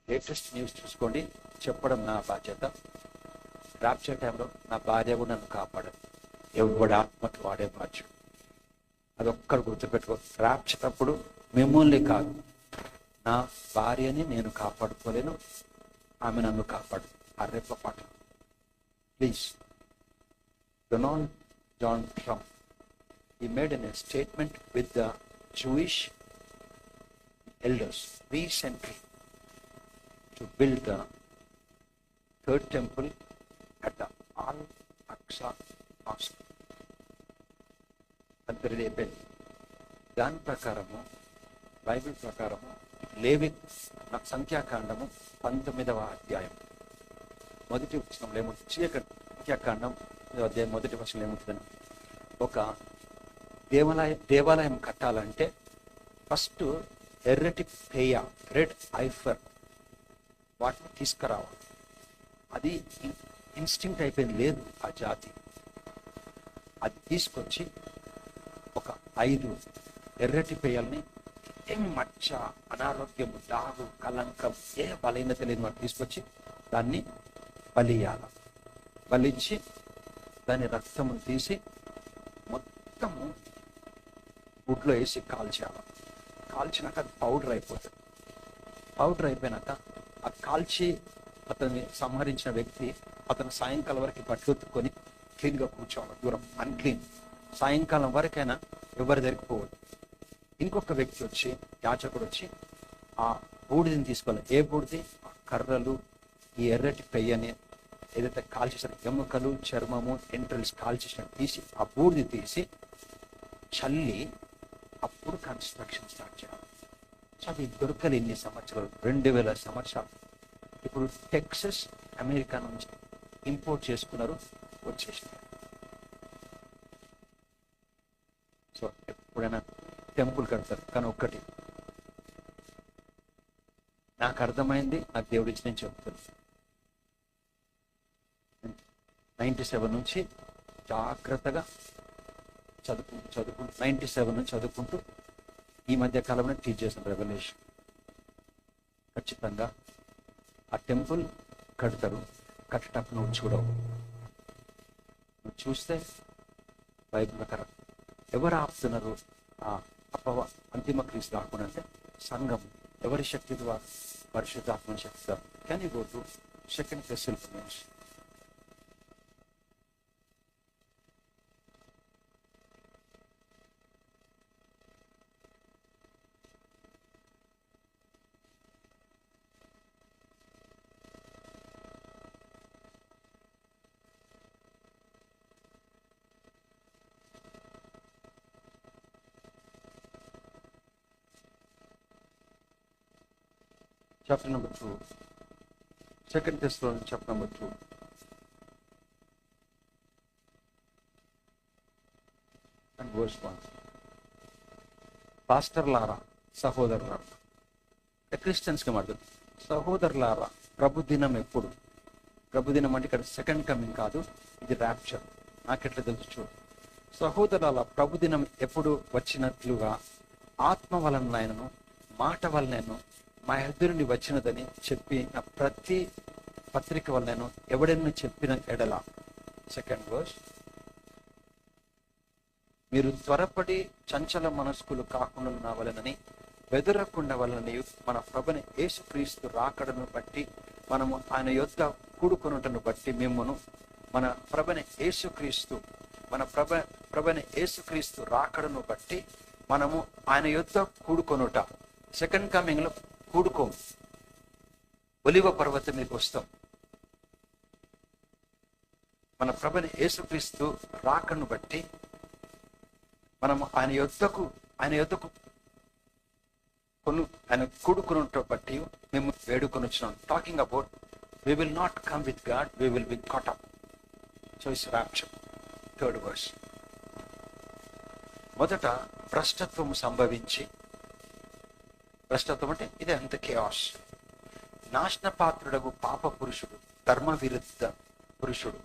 Latest news చూసుకోండి, చెప్పడం నా బాధ్యత. రాప్చర్ టైంలో నా భార్య కూడా నన్ను కాపాడదు. ఎవడు ఆత్మకి వాడే బాధ్యత. అదొక్కడు గుర్తుపెట్టుకో. రాప్చర్ అప్పుడు మిమ్మల్ని కాదు, నా భార్యని నేను కాపాడుకోలేను, ఆమె నన్ను కాపాడు. ఆ రెప్ప పాట. Please, Donald John Trump, he made a statement with the Jewish elders recently to build the third temple at the Al-Aqsa Mosque. అది రేపేది. దాని ప్రకారము, బైబిల్ ప్రకారము, లేవి సంఖ్యాకాండము 19వ అధ్యాయం మొదటి వచనంలో ఏముంటుంది? సంఖ్యాకాండం అధ్యాయం మొదటి వచనంలో ఏముంటుందని, ఒక దేవాలయం కట్టాలంటే ఫస్ట్ ఎర్రటి పేయ, రెడ్ ఐఫర్, వాటిని తీసుకురావాలి. అది ఇన్స్టింక్ట్ అయిపోయింది, లేదు ఆ జాతి. అది తీసుకొచ్చి ఒక 5 ఎర్రటి పేయల్ని, ఏం మచ్చ, అనారోగ్యము, దాగు, కలంకం, ఏ బలహీనత లేని వాటిని తీసుకొచ్చి దాన్ని బలియాల. బలిచ్చి దాని రక్తమును తీసి మొత్తము గుడ్లో వేసి కాల్చేయాలి. కాల్చినాక అది పౌడర్ అయిపోతుంది. పౌడర్ అయిపోయినాక ఆ కాల్చి అతన్ని సంహరించిన వ్యక్తి అతను సాయంకాలం వరకు బట్టలుత్తుకొని క్లీన్గా కూర్చోవాలి, దూరం, అన్క్లీన్. సాయంకాలం వరకైనా ఎవరి దగ్గరికి పోవద్దు. ఇంకొక వ్యక్తి వచ్చి, యాచకుడు వచ్చి ఆ బూడిదని తీసుకోవాలి. ఏ బూడిది? ఆ కర్రలు, ఈ ఎర్రటి పెయ్యని ఏదైతే కాల్చేసిన ఎముకలు, చర్మము, ఎంట్రల్స్ కాల్చేసినట్టు తీసి ఆ బూడిది తీసి చల్లి అప్పుడు కన్స్ట్రక్షన్ స్టార్ట్ చేయాలి. సో అది దొరకలు ఎన్ని సంవత్సరాలు? 2000 సంవత్సరాలు. ఇప్పుడు టెక్సస్ అమెరికా నుంచి ఇంపోర్ట్ చేసుకున్నారు, వచ్చేసినారు. సో ఎప్పుడైనా టెంపుల్ కడతారు, కానీ ఒక్కటి నాకు అర్థమైంది, నాకు దేవుడి నుంచి నేను చెప్తాను. 97 నుంచి జాగ్రత్తగా చదువుకుంటూ 97 నుంచి చదువుకుంటూ ఈ మధ్య కాలంలో టీచ్ చేసిన రెవల్యూషన్. ఖచ్చితంగా ఆ టెంపుల్ కడతారు. కట్టేటప్పుడు నువ్వు చూడవు, నువ్వు చూస్తే బైబిల్ ప్రకారం ఎవరు ఆపుతున్నారు ఆ అంతిమ క్రీస్తు రాకుండా అంటే సంఘం. ఎవరి శక్తి ద్వారా? పరిశుద్ధాత్మ శక్తి ద్వారా. Can you go to 2 Thessalonians? Chapter number 2. 2 Thessalonians chapter number 2. And verse 1. పాస్టర్లారా, సహోదరులారా, క్రిస్టియన్స్కి మాట్లాడు. సహోదరులారా, ప్రభుదినం ఎప్పుడు? ప్రభుదినం అంటే ఇక్కడ సెకండ్ కమింగ్ కాదు, ఇది ర్యాప్చర్. నాకెట్లా తెలుసు చూడు. సహోదరులారా, ప్రభుదినం ఎప్పుడు వచ్చినట్లుగా ఆత్మ వలనైనను మాట వలనను మా ఎదురుని వచ్చినదని చెప్పిన ప్రతి పత్రిక వలన ఎవడైనా చెప్పిన ఎడల. సెకండ్ వర్స్, మీరు త్వరపడి చంచల మనస్కులు కాకుండా వలనని బెదరకుండా వలనని మన ప్రభుని యేసుక్రీస్తు రాకడను బట్టి మనము ఆయన యొద్ద కూడుకొనుటను బట్టి మిమ్మును మన ప్రభుని యేసుక్రీస్తు రాకడను బట్టి మనము ఆయన యొద్ద కూడుకొనుట. సెకండ్ కమింగ్ లో కూడుకోం, ఒలివ పర్వతం మీదకి వస్తాం. మన ప్రభుని యేసుక్రీస్తు రాకను బట్టి మనము ఆయన యొద్దకు ఆయన కూడుకునుట బట్టి మేము వేడుకొని వచ్చినాం. Talking about we will not come with God, we will be caught up. So it's rapture. Third verse. మొదట భ్రష్టత్వం సంభవించి, భ్రష్టత్వం అంటే ఇదే అంత కేయాస్. నాశన పాత్రుడగు పాప పురుషుడు, ధర్మ విరుద్ధ పురుషుడు.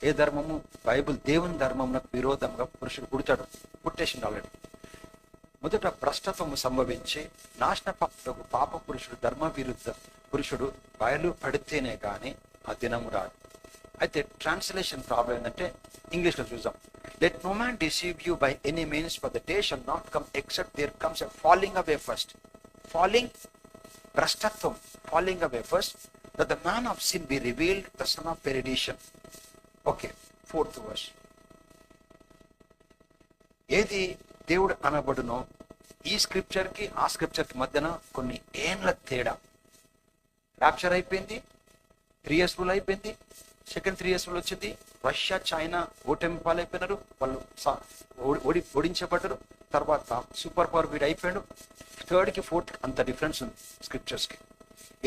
ఏ ధర్మము? బైబిల్ దేవుని ధర్మమునకు విరోధంగా పురుషుడు పుడతాడు, పుట్టేసిండు ఆల్రెడీ. మొదట భ్రష్టత్వము సంభవించి నాశన పాత్రుడగు పాప పురుషుడు, ధర్మ విరుద్ధ పురుషుడు బయలు పడితేనే కానీ ఆ దినము రాదు. అయితే ట్రాన్స్లేషన్ ప్రాబ్లం ఏంటంటే ఇంగ్లీష్లో చూద్దాం. Let no man deceive you by any means for the day shall not come except there comes a falling away first. Falling భ్రష్టత్వం, falling away first, that the man of sin be revealed, the son of perdition. Okay, 4th verse. ఏది దేవుడు అనబడునో ఈ స్క్రిప్చర్కి ఆ స్క్రిప్చర్కి మధ్యన కొన్ని ఏండ్ల తేడా. Rapture అయిపోయింది, 3 years రూల్ అయిపోయింది, సెకండ్ 3 years రూల్ వచ్చింది. రష్యా చైనా ఓటమి పాలైపోయినారు, వాళ్ళు ఓడించబడ్డారు. తర్వాత సూపర్ పవర్ వీడు అయిపోయాడు. 3rd కి 4th అంత డిఫరెన్స్ ఉంది స్క్రిప్చర్స్కి.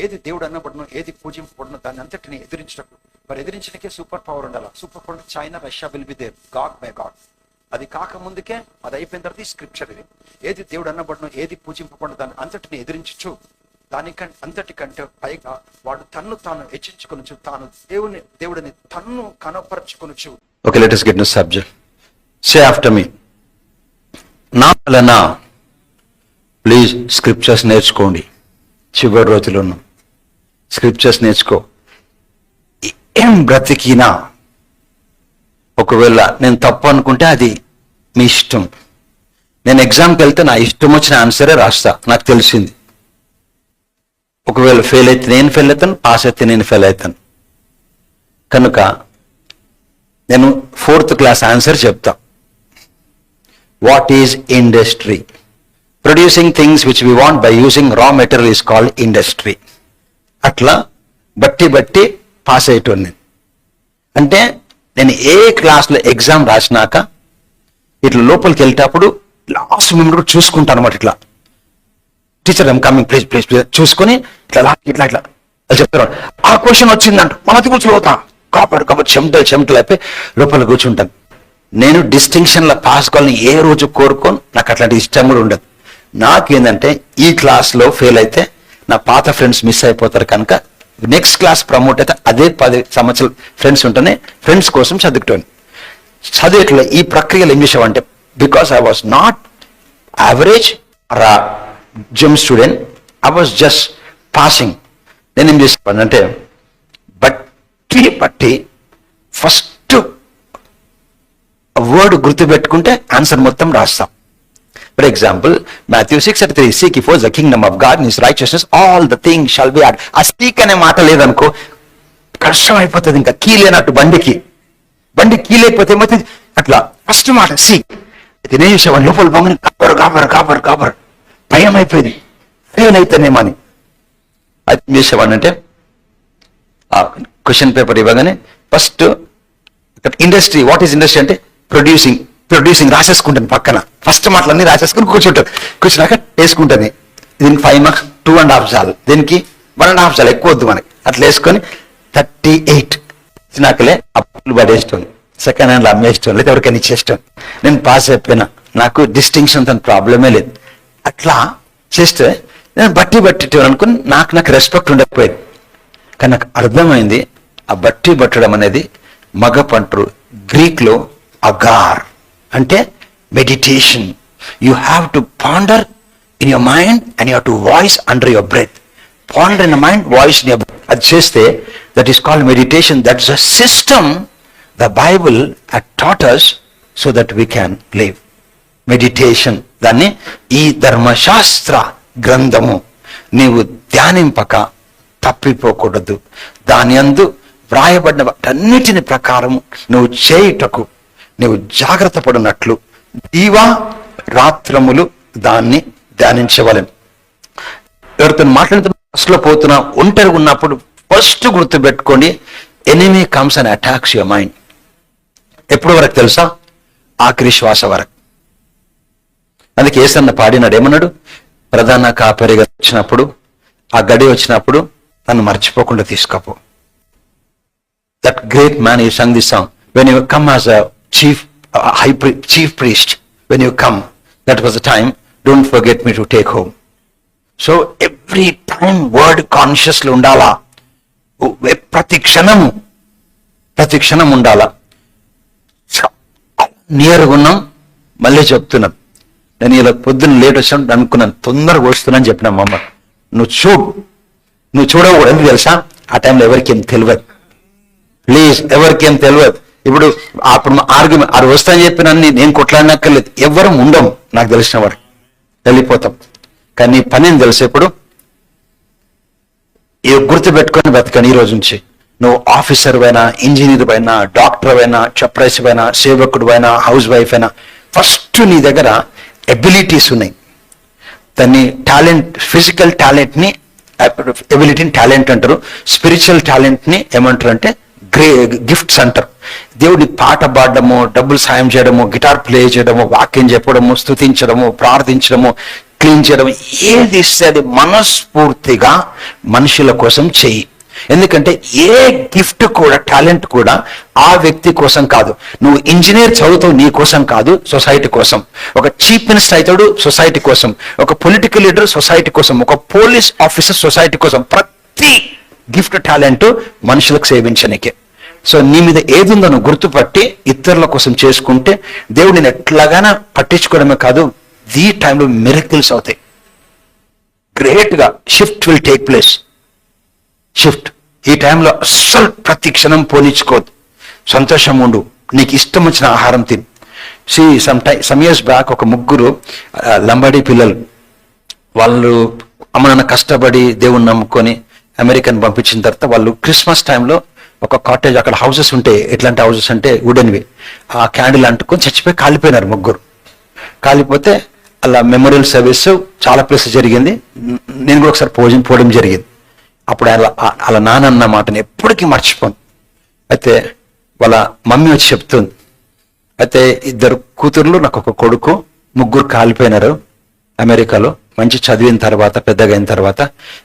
ఏది దేవుడు అన్నబడునో, ఏది పూజింపబడునో దాన్ని అంతటిని ఎదిరించినప్పుడు, మరి ఎదిరించడానికే సూపర్ పవర్ ఉండాలి. Super power China Russia will be there, God by God. అది కాక ముందుకే, అది అయిపోయిన తర్వాత ఈ స్క్రిప్చర్ ఇది. ఏది దేవుడు అన్నబడునో, ఏది పూజింపబడిన దాన్ని అంతటిని ఎదిరించచ్చు. దానికంటే అంతటికంటే పైగా వాడు తన్ను తాను హెచ్చించుకొనొచ్చు, తాను దేవుడిని తన్ను కనపరచుకొనొచ్చు. Okay, let us get into subject. Say after me. నా వలన ప్లీజ్ స్క్రిప్చర్స్ నేర్చుకోండి. చివరి రోజులు ఉన్నాం, స్క్రిప్చర్స్ నేర్చుకో. ఏం బ్రతికినా ఒకవేళ నేను తప్పు అనుకుంటే అది మీ ఇష్టం. నేను ఎగ్జామ్కి వెళ్తే నా ఇష్టం వచ్చిన ఆన్సరే రాస్తా, నాకు తెలిసింది. ఒకవేళ ఫెయిల్ అయితే నేను ఫెయిల్ అవుతాను, పాస్ అయితే నేను ఫెయిల్ అవుతాను. కనుక నేను 4th క్లాస్ ఆన్సర్ చెప్తా. What is industry? Producing things which we want buy using raw material is called industry. అట్లా బట్టి పాస్ అయ్యేటోని నేను. అంటే నేను ఏ క్లాస్లో ఎగ్జామ్ రాసినాక ఇట్లా లోపలికి వెళ్ళేటప్పుడు లాస్ట్ మూమెంట్ కూడా చూసుకుంటాను అనమాట. ఇట్లా teacher I'm coming, please please please చూసుకొని ఇట్లా ఇట్లా ఇట్లా అది చెప్తారు. ఆ క్వశ్చన్ వచ్చిందంట, మనది కూర్చోతా కాబట్టి చెమటలు అయిపోయి లోపల కూర్చుంటాను. నేను డిస్టింక్షన్లో పాస్ కావాలని ఏ రోజు కోరుకోను, నాకు అట్లాంటి ఇష్టం కూడా ఉండదు. నాకేంటంటే ఈ క్లాస్లో ఫెయిల్ అయితే నా పాత ఫ్రెండ్స్ మిస్ అయిపోతారు. కనుక నెక్స్ట్ క్లాస్ ప్రమోట్ అయితే అదే 10 సంవత్సరాలు ఫ్రెండ్స్ ఉంటేనే ఫ్రెండ్స్ కోసం చదువుతాను. చదివేట్లో ఈ ప్రక్రియలో ఏం చేసావంటే, because I was not average or gem student, I was just passing. నేనేం చేసేవాడిని అంటే బట్టి ఫస్ట్ వర్డ్ గుర్తుపెట్టుకుంటే ఆన్సర్ మొత్తం రాస్తాం. For example Matthew 6:3, seek ye first the kingdom of God and his righteousness, all the things shall be added. ఆ speak అనే మాట లేదనుకో కష్టం అయిపోతుంది. ఇంకా కీ లేనట్టు బండి కీ లేకపోతే ఏమవుతుంది? అట్లా ఫస్ట్ మాట సీక్. ఇది నేను చూసేవాడిని, లోపల బాగుంది, గాబర్ భయం అయిపోయింది, ఫెయిల్ అయితేనేమని. అది చేసేవాడిని అంటే క్వశ్చన్ పేపర్ ఇవ్వగానే first industry, what is industry అంటే ప్రొడ్యూసింగ్ రాసేసుకుంటాను. పక్కన ఫస్ట్ మాటలన్నీ రాసేసుకుని కూర్చున్నాక వేసుకుంటాను. దీనికి 5 marks, 2.5 చాలు, దీనికి 1.5 చాలు, ఎక్కువ వద్దు మనకి. అట్లా వేసుకొని 38 ఇచ్చినాకలే అప్పులు పడేస్తాను, సెకండ్ హ్యాండ్లో అమ్మేస్తాను, లేదా ఎవరికైనా ఇచ్చేస్తాను. నేను పాస్ అయిపోయినా, నాకు డిస్టింక్షన్ తన ప్రాబ్లమే లేదు. అట్లా చేస్తే నేను బట్టి అనుకుని నాకు రెస్పెక్ట్ ఉండకపోయేది. కానీ నాకు అర్థమైంది, ఆ బట్టడం అనేది మగ పంటరు, గ్రీక్లో అగార్ అంటే meditation. You have to ponder in your mind and you have to voice under your breath. Ponder in the mind, voice in your breath. అది చేస్తే that is called meditation. That is a system the Bible had taught us so that we can live. Meditation, దాన్ని ఈ ధర్మశాస్త్ర గ్రంథము నీవు ధ్యానింపక తప్పిపోకూడదు. దాని యందు వ్రాయబడిన అన్నిటిని ప్రకారము నువ్వు చేయుటకు నువ్వు జాగ్రత్త పడినట్లు దీవా రాత్రములు దాన్ని ధ్యానించవలెను. ఎవరితో మాట్లాడుతున్నా, ఫస్ట్లో పోతున్నా, ఒంటరిగా ఉన్నప్పుడు ఫస్ట్ గుర్తు పెట్టుకోండి, enemy comes and attacks your mind. ఎప్పుడు వరకు తెలుసా? ఆఖరి శ్వాస వరకు. అందుకే యేసన్న పాడినాడు, ఏమన్నాడు? ప్రధాన కాపరిగా వచ్చినప్పుడు, ఆ గడి వచ్చినప్పుడు నన్ను మర్చిపోకుండా తీసుకపో. That great man, you sang this song. When you come as a chief priest, when you come, that was the time, don't forget me to take home. So every time word conscious లో ఉండాలా, ప్రతి క్షణం ఉండాలా. నియర్గా ఉన్నాం. మళ్ళీ చెప్తున్నాను, నేను ఇలా పొద్దున్న లేట్ వచ్చాను అనుకున్నాను, తొందరగా వస్తున్నాను చెప్పినా, మా అమ్మ నువ్వు చూడు నువ్వు చూడకూడదు, ఎందుకు తెలుసా? ఆ టైంలో ఎవరికేం తెలియదు. ప్లీజ్, ఎవరికేం తెలియదు. ఇప్పుడు అప్పుడు ఆర్గ్యుమెంట్ అది వస్తాయని చెప్పిన నేను కొట్లాడినక్కర్లేదు, ఎవరు ఉండము, నాకు తెలిసిన వాడు వెళ్ళిపోతాం. కానీ నీ పని ఏం తెలుసు? ఇప్పుడు గుర్తు పెట్టుకొని బతకని ఈ రోజు నుంచి. నువ్వు ఆఫీసర్ అయినా, ఇంజనీర్ అయినా, డాక్టర్ అయినా, చప్రైస్ అయినా, సేవకుడు అయినా, హౌస్ వైఫ్ అయినా, ఫస్ట్ నీ దగ్గర ఎబిలిటీస్ ఉన్నాయి. దాన్ని టాలెంట్, ఫిజికల్ టాలెంట్ని ఎబిలిటీని టాలెంట్ అంటారు. స్పిరిచువల్ టాలెంట్ని ఏమంటారు అంటే గిఫ్ట్స్ అంటారు. దేవుడి పాట పాడడము, డబ్బులు సాయం చేయడము, గిటార్ ప్లే చేయడము, వాక్యం చెప్పడము, స్తుతించడము, ప్రార్థించడము, క్లీన్ చేయడం, ఏది ఇస్తే అది మనస్ఫూర్తిగా మనుషుల కోసం చెయ్యి. ఎందుకంటే ఏ గిఫ్ట్ కూడా, టాలెంట్ కూడా ఆ వ్యక్తి కోసం కాదు. నువ్వు ఇంజనీర్ చదువుతావు నీ కోసం కాదు, సొసైటీ కోసం. ఒక చీఫ్ మినిస్టర్ అవుతాడు సొసైటీ కోసం, ఒక పొలిటికల్ లీడర్ సొసైటీ కోసం, ఒక పోలీస్ ఆఫీసర్ సొసైటీ కోసం. ప్రతి గిఫ్ట్, టాలెంట్ మనుషులకు సేవించనికే. సో నీ మీద ఏది ఉందో నువ్వు గుర్తుపట్టి ఇతరుల కోసం చేసుకుంటే దేవుడు నేను ఎట్లాగానే పట్టించుకోవడమే కాదు, ఈ టైంలో మిరకిల్స్ అవుతాయి. గ్రేట్గా shift will take place. Shift ఈ టైంలో అస్సలు ప్రతి క్షణం పోనిచ్చుకోవద్దు. సంతోషం ఉండు, నీకు ఇష్టం వచ్చిన ఆహారం తిని. సమ్ ఇయర్స్ బ్యాక్ ఒక ముగ్గురు లంబాడీ పిల్లలు, వాళ్ళు అమ్మ నాన్న కష్టపడి దేవుణ్ణి నమ్ముకొని అమెరికన్ పంపించిన తర్వాత వాళ్ళు క్రిస్మస్ టైంలో ఒక కాటేజ్, అక్కడ హౌసెస్ ఉంటాయి. ఎట్లాంటి హౌసెస్ అంటే వుడెన్వి, ఆ క్యాండిల్ అంటుకొని చచ్చిపోయి కాలిపోయినారు ముగ్గురు. కాలిపోతే అలా మెమోరియల్ సర్వీస్ చాలా ప్లేసెస్ జరిగింది. నేను కూడా ఒకసారి పోవడం జరిగింది. అప్పుడు అలా నాన్న మాటని ఎప్పటికీ మర్చిపోను. అయితే వాళ్ళ మమ్మీ వచ్చి చెప్తుంది, అయితే 2 కూతుర్లు, నాకు ఒక కొడుకు, ముగ్గురు కాలిపోయినారు అమెరికాలో. మంచి చదివిన తర్వాత, పెద్దగా అయిన తర్వాత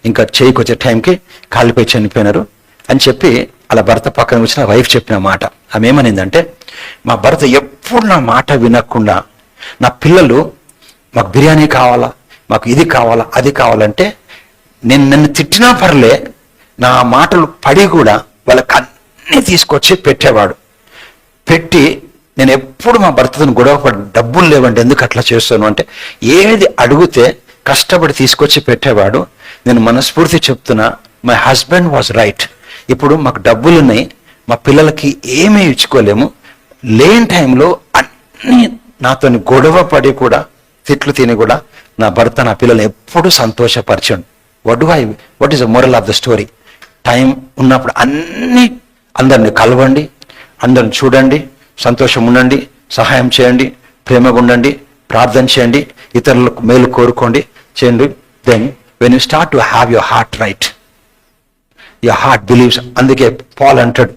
ఇంకా చేయికి వచ్చే టైంకి కాలిపోయి చనిపోయినారు అని చెప్పి అలా భర్త పక్కన వచ్చిన వైఫ్ చెప్పిన మాట. ఆమె ఏమనిందంటే, మా భర్త ఎప్పుడు నా మాట వినకుండా, నా పిల్లలు మాకు బిర్యానీ కావాలా, మాకు ఇది కావాలా, అది కావాలంటే నన్ను తిట్టినా పర్లే, నా మాటలు పడి కూడా వాళ్ళకి అన్నీ తీసుకొచ్చి పెట్టేవాడు. పెట్టి నేను ఎప్పుడు మా భర్తతో గొడవపడి, డబ్బులు లేవండి ఎందుకు అట్లా చేస్తాను అంటే, ఏది అడిగితే కష్టపడి తీసుకొచ్చి పెట్టేవాడు. నేను మనస్ఫూర్తి చెప్తున్నా, మై హస్బెండ్ వాజ్ రైట్. ఇప్పుడు మాకు డబ్బులు ఉన్నాయి, మా పిల్లలకి ఏమీ ఇచ్చుకోలేము. లేని టైంలో అన్నీ నాతో గొడవ పడి కూడా, తిట్లు తిని కూడా నా భర్త నా పిల్లల్ని ఎప్పుడు సంతోషపరచండు. What is the moral of the story? Time ఉన్నప్పుడు అందరిని కలవండి, అందరిని చూడండి, సంతోషం ఉండండి, సహాయం చేయండి, ప్రేమగా ఉండండి, ప్రార్థన చేయండి, ఇతరులకు మేలు కోరుకోండి, చేయండి. Then when you start to have your heart right, your heart believes. అందుకే పాల్ అంటాడు,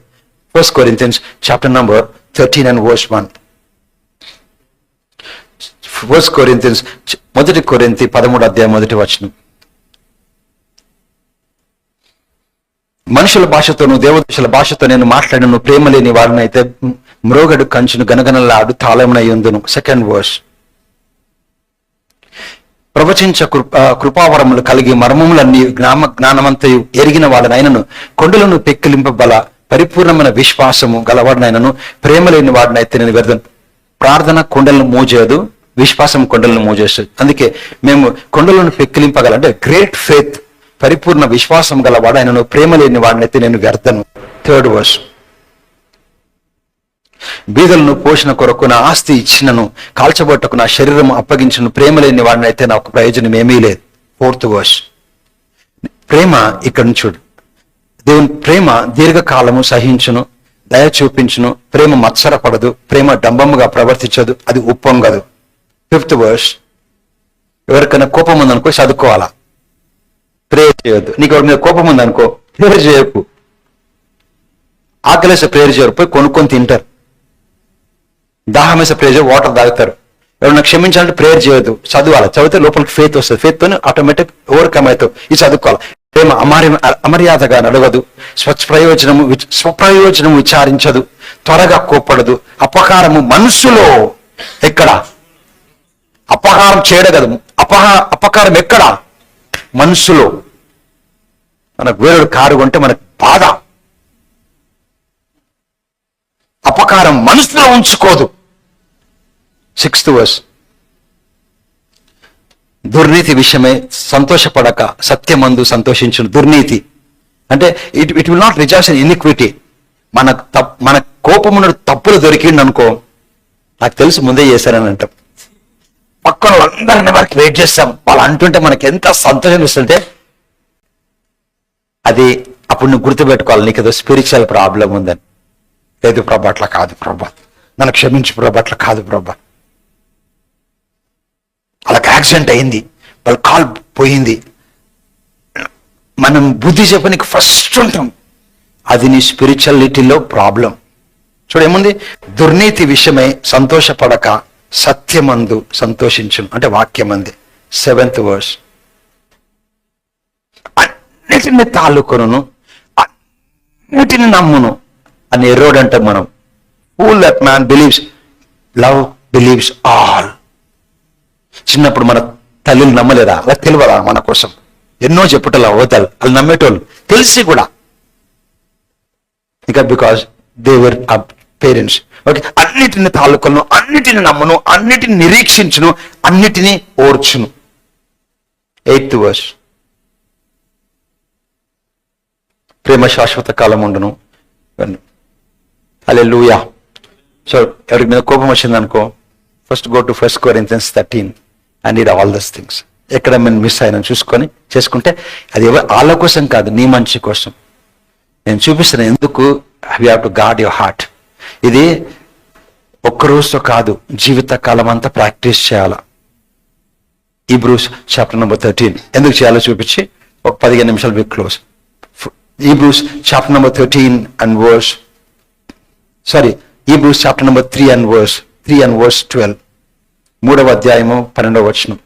1 Corinthians chapter number 13 and verse 1. 1 Corinthians 1 Corinthians 13వ అధ్యాయం 1వ వచనం. మనుషుల భాషతోను దేవదూషల భాషతో నేను మాట్లాడను, ప్రేమ లేని వాడినైతే మ్రోగడు కంచును గనగనలాడు తాళమునయ్యుందును. 2nd verse. ప్రవచించ కృపావరములు కలిగి మర్మములన్నీ జ్ఞానమంతయు ఎరిగిన వాడినైనను, కొండలను పెక్కిలింపబల పరిపూర్ణమైన విశ్వాసము గలవాడినైనను, ప్రేమ లేని వాడినైతే నేను వ్యర్థం. ప్రార్థన కొండలను మూజేయదు, విశ్వాసం కొండలను మూజేస్తుంది. అందుకే మేము కొండలను పెక్కిలింపగల, అంటే గ్రేట్ ఫెయిత్, పరిపూర్ణ విశ్వాసం గలవాడు ఆయనను, ప్రేమ లేని వాడినైతే నేను వ్యర్థను. 3rd verse. బీదలను పోషణ కొరకు నా ఆస్తి ఇచ్చినను, కాల్చబొట్టకు నా శరీరం అప్పగించను, ప్రేమ లేని వాడినైతే నాకు ప్రయోజనం ఏమీ లేదు. 4th verse. ప్రేమ ఇక్కడ చూడు, దేవుని ప్రేమ దీర్ఘకాలము సహించును, దయ చూపించును, ప్రేమ మత్సరపడదు, ప్రేమ డంబముగా ప్రవర్తించదు, అది ఉప్పొంగదు. 5th verse. ఎవరికైనా కోపం ఉందనుకో చదువుకోవాలా, ప్రేయర్ చేయొద్దు. నీకు ఎవరి మీద కోపం ఉందనుకో ప్రేయర్ చేయకు. ఆకలేసే ప్రేయర్ చేయరు, పోయి కొనుక్కొని తింటారు. దాహమేసే ప్రేయర్ చేయరు, వాటర్ తాగుతారు. ఎవరైనా క్షమించాలంటే ప్రేయర్ చేయొద్దు, చదవాలి. చదివితే లోపలికి ఫెయిత్ వస్తుంది, ఫెయిత్తోనే ఆటోమేటిక్ ఓవర్కమ్ అవుతావు. ఇది చదువుకోవాలి. ప్రేమ అమర్యాదగా నడవదు, స్వప్రయోజనము విచారించదు, త్వరగా కోప్పడదు, అపకారము మనసులో ఎక్కడ, అపకారం చేయడం కదా, అపకారం ఎక్కడ, మనసులో. మనకు వేరుడు కారు కొంటే మనకు బాధ, అపకారం మనసులో ఉంచుకోదు. 6th verse. దుర్నీతి విషయమై సంతోషపడక సత్యమందు సంతోషించును. దుర్నీతి అంటే it will not rejoice in iniquity. మన కోపమున తప్పులు దొరికిండు అనుకో, నాకు తెలుసు ముందే చేశారని అంటాం. పక్కన వాళ్ళందరినీ వరకు వెయిట్ చేస్తాం, వాళ్ళు అంటుంటే మనకి ఎంత సంతోషం ఇస్తుంటే అది అప్పుడు నువ్వు గుర్తుపెట్టుకోవాలి, నీకు ఏదో స్పిరిచువల్ ప్రాబ్లం ఉందని. లేదు ప్రభా అట్లా కాదు ప్రభా, నన్ను క్షమించు ప్రభా, అట్లా కాదు ప్రభా. వాళ్ళకి యాక్సిడెంట్ అయింది, వాళ్ళ కాల్ పోయింది, మనం బుద్ధి చెప్పనికి ఫస్ట్ ఉంటాం, అది నీ స్పిరిచువాలిటీలో ప్రాబ్లం. చూడేముంది, దుర్నీతి విషయమై సంతోషపడక సత్యమందు సంతోషించును అంటే వాక్యమంది. 7th verse. అన్నిటిని తాలుకొను అన్నిటిని నమ్మును అని ఎర్రోడ్ అంటాం మనం. Fool that man believes, love believes all. చిన్నప్పుడు మన తల్లిని నమ్మలేదా? అలా తెలియదా మన కోసం ఎన్నో చెప్పుటలు అవతలు వాళ్ళు నమ్మేటోళ్ళు తెలిసి కూడా, ఇక because they were parents. Okay, అన్నిటిని తాలూకులను, అన్నిటిని నమ్మును, అన్నిటిని నిరీక్షించును, అన్నిటినీ ఓర్చును. 8th verse. ప్రేమ శాశ్వత కాలం ఉండును. హల్లెలూయా. సో ఎవరికి మీద కోపం వచ్చింది అనుకో, first go to 1 Corinthians 13 and read all these things. ఎక్కడ మనం మిస్ అయినా చూసుకొని చేసుకుంటే అది వాళ్ళ కోసం కాదు, నీ మంచి కోసం. నేను చూపిస్తాను ఎందుకు. We have to guard your heart. ఇది ఒక్క రోజుతో కాదు, జీవిత కాలం అంతా ప్రాక్టీస్ చేయాల. హీబ్రూస్ చాప్టర్ నెంబర్ 13 ఎందుకు చేయాలో చూపించి ఒక 15 నిమిషాలు we close. Hebrews chapter number 13 and verse, Hebrews chapter number 3 and verse 12. 3వ అధ్యాయము 12వ వచనం.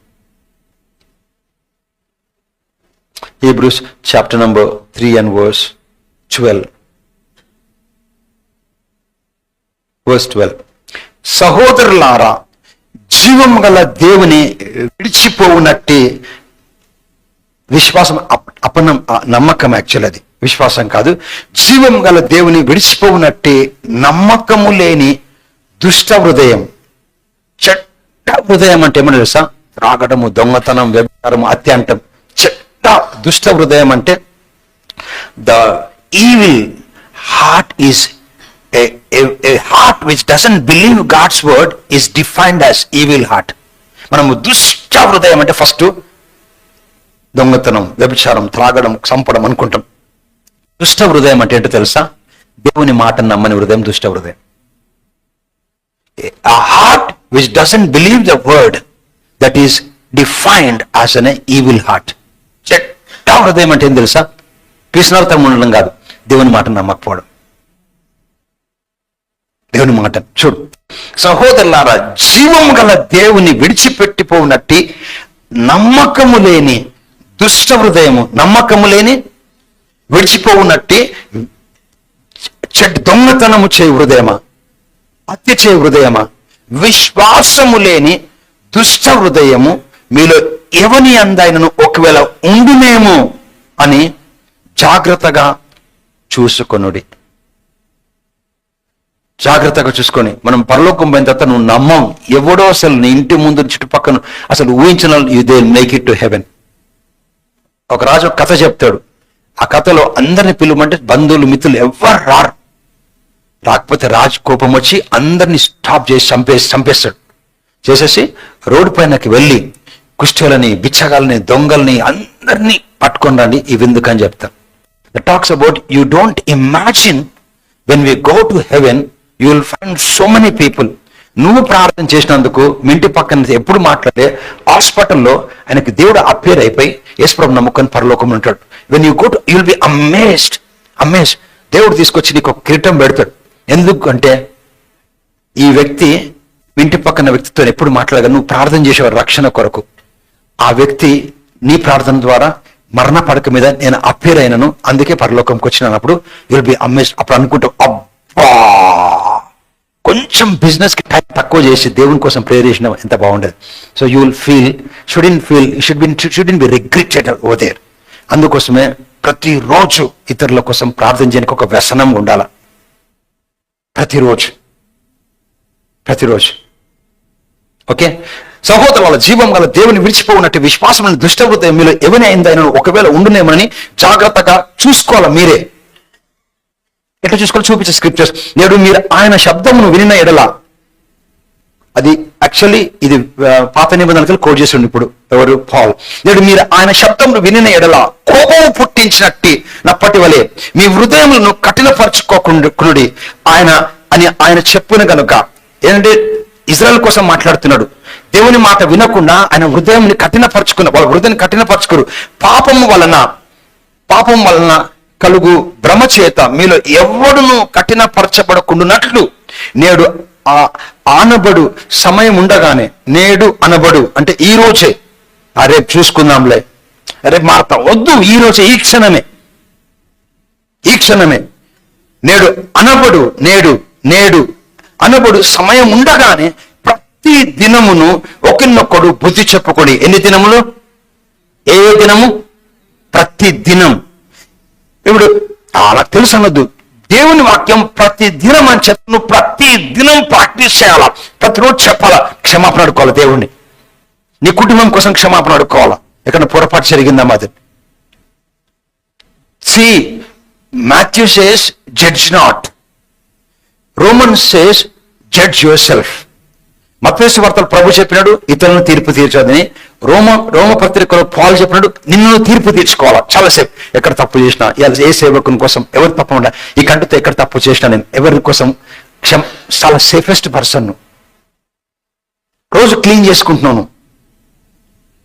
Hebrews chapter number 3 and verse 12. verse 12. సహోదరులారా, జీవము గల దేవుని విడిచిపోవునట్టి విశ్వాసం నమ్మకం, యాక్చువల్ అది విశ్వాసం కాదు. జీవము గల దేవుని విడిచిపోవునట్టి నమ్మకము లేని దుష్ట హృదయం. చెడ్డ హృదయం అంటే ఏమన్నా తెలుసా? రాగడము, దొంగతనం, వ్యభిచారము, అత్యంతం చెడ్డ దుష్ట హృదయం అంటే the evil heart is a heart which doesn't believe God's word is defined as evil heart. మనము దుష్ట హృదయం అంటే ఫస్ట్ దొంగతనం, వ్యభిచారం, త్రాగడం, చంపడం అనుకుంటాం. దుష్ట హృదయం అంటే ఏంటో తెలుసా? దేవుని మాట నమ్మని హృదయం దుష్ట హృదయం. A heart which doesn't believe the word, that is defined as an evil heart. చెడ్డ హృదయం అంటే ఏం తెలుసా? పిసినారితనం ఉండడం కాదు, దేవుని మాట నమ్మకపోవడం. దేవుని మాట చూడు. సహోదరులారా, జీవము గల దేవుని విడిచిపెట్టిపోనట్టి నమ్మకము లేని దుష్ట హృదయము, నమ్మకము లేని విడిచిపోవునట్టి దొంగతనము చేయ హృదయమా, హత్య చేయ హృదయమా, విశ్వాసము లేని దుష్ట హృదయము మీలో ఎవని అందైనను ఒకవేళ ఉండునేమో అని జాగ్రత్తగా చూసుకొనుడి. జాగ్రత్తగా చూసుకొని, మనం పరలోకం పోయిన తర్వాత నువ్వు నమ్మం, ఎవడో అసలు నీ ఇంటి ముందు చుట్టుపక్కల అసలు ఊహించిన they make it to heaven. ఒక రాజు ఒక కథ చెప్తాడు. ఆ కథలో అందరిని పిలువమంటే బంధువులు, మిత్రులు ఎవ్వరు రారు. రాకపోతే రాజు కోపం వచ్చి అందరినీ స్టాప్ చేసి చంపేస్తాడు. చేసేసి రోడ్డు పైనకి వెళ్ళి కుష్ఠులని, బిచ్చగాలని, దొంగల్ని అందరినీ పట్టుకొని రండి ఈ విందుకని చెప్తారు. The talks about you don't imagine when we go to heaven you will find so many people. నువ్వు ప్రార్థన చేసినందుకు మీ ఇంటి పక్కన ఎప్పుడు మాట్లాడే హాస్పిటల్లో ఆయనకి దేవుడు అపేర్ అయిపోయి యేసుప్రభు నమ్ముకొని పరలోకంలో ఉంటాడు. When you go to you will be amazed. దేవుడు తీసుకొచ్చి నీకు ఒక కిరీటం పెడతాడు. ఎందుకంటే ఈ వ్యక్తి ఇంటి పక్కన వ్యక్తితో ఎప్పుడు మాట్లాడగా నువ్వు ప్రార్థన చేసేవారు రక్షణ కొరకు. ఆ వ్యక్తి నీ ప్రార్థన ద్వారా మరణ పడక మీద నేను అపేర్ అయినను, అందుకే పరలోకంకి వచ్చినప్పుడు యూ విల్ బి అమేజ్డ్. అప్పుడు అనుకుంటావు, అబ్బా కొంచెం బిజినెస్ కి టైం తక్కువ చేసి దేవుని కోసం ప్రేయర్ చేసిన ఎంత బాగుండేది. So you will feel should be regretted over there. అందుకోసమే ప్రతిరోజు ఇతరుల కోసం ప్రార్థన చేయడానికి ఒక వ్యసనం ఉండాల. ప్రతిరోజు ఓకే. సహోదరు వాళ్ళ జీవం గల దేవుని విడిచిపోయినట్టు విశ్వాసం దుష్ట హృదయం మీలో ఎవరి అయిందైనా ఒకవేళ ఉండునేమని జాగ్రత్తగా చూసుకోవాలి. మీరే ఎట్లా చూసుకోవాలి చూపించే స్క్రిప్చర్స్. నేడు మీరు ఆయన శబ్దమును వినిన ఎడల, అది యాక్చువల్లీ ఇది పాత నిబంధనలు కోడ్ చేసి ఉండి ఇప్పుడు ఎవరు పాల్. నేడు మీరు ఆయన శబ్దమును వినిన ఎడల కోపం పుట్టించినట్టి నప్పటి వలె మీ హృదయములను కఠినపరచుకోకుండి ఆయన చెప్పున కనుక. ఏంటంటే ఇజ్రాయెల్ కోసం మాట్లాడుతున్నాడు. దేవుని మాట వినకుండా ఆయన హృదయాన్ని కఠినపరచుకున్న వాళ్ళ హృదయాన్ని కఠినపరచుకోరు. పాపం వలన కలుగు భ్రమ చేత మీలో ఎవడును కఠినపరచబడకుండానట్లు నేడు ఆనబడు సమయం ఉండగానే, నేడు అనబడు అంటే ఈ రోజే, రేపు చూసుకుందాంలే, రేపు మారుతాం, వద్దు, ఈ రోజే, ఈ క్షణమే నేడు అనబడు సమయం ఉండగానే ప్రతి దినమును ఒకరినొకడు బుద్ధి చెప్పుకొని. ఎన్ని దినములు? ఏ దినము? ప్రతి దినం. ఇప్పుడు నాకు తెలుసు అనొద్దు, దేవుని వాక్యం ప్రతి దినం అని చెప్పు, ప్రతి దినం ప్రాక్టీస్ చేయాలా, ప్రతిరోజు చెప్పాలా, క్షమాపణ అడుకోవాలి దేవుణ్ణి. నీ కుటుంబం కోసం క్షమాపణ అడుకోవాలా, ఎక్కడ పొరపాటు జరిగిందా మాది. Matthew says, judge not. Romans says, judge yourself. మత్తయి వార్తలు ప్రభు చెప్పినాడు ఇతరులను తీర్పు తీర్చదని. రోమ పత్రికలో పాల్ చెప్పినాడు నిన్ను తీర్పు తీర్చుకోవాలా. చాలాసేపు ఎక్కడ తప్పు చేసినా, ఏ సేవకుని కోసం ఎవరు తప్పకుండా ఈ కంటితో ఎక్కడ తప్పు చేసినా నేను ఎవరి కోసం చాలా సేఫెస్ట్ పర్సన్, రోజు క్లీన్ చేసుకుంటున్నాను.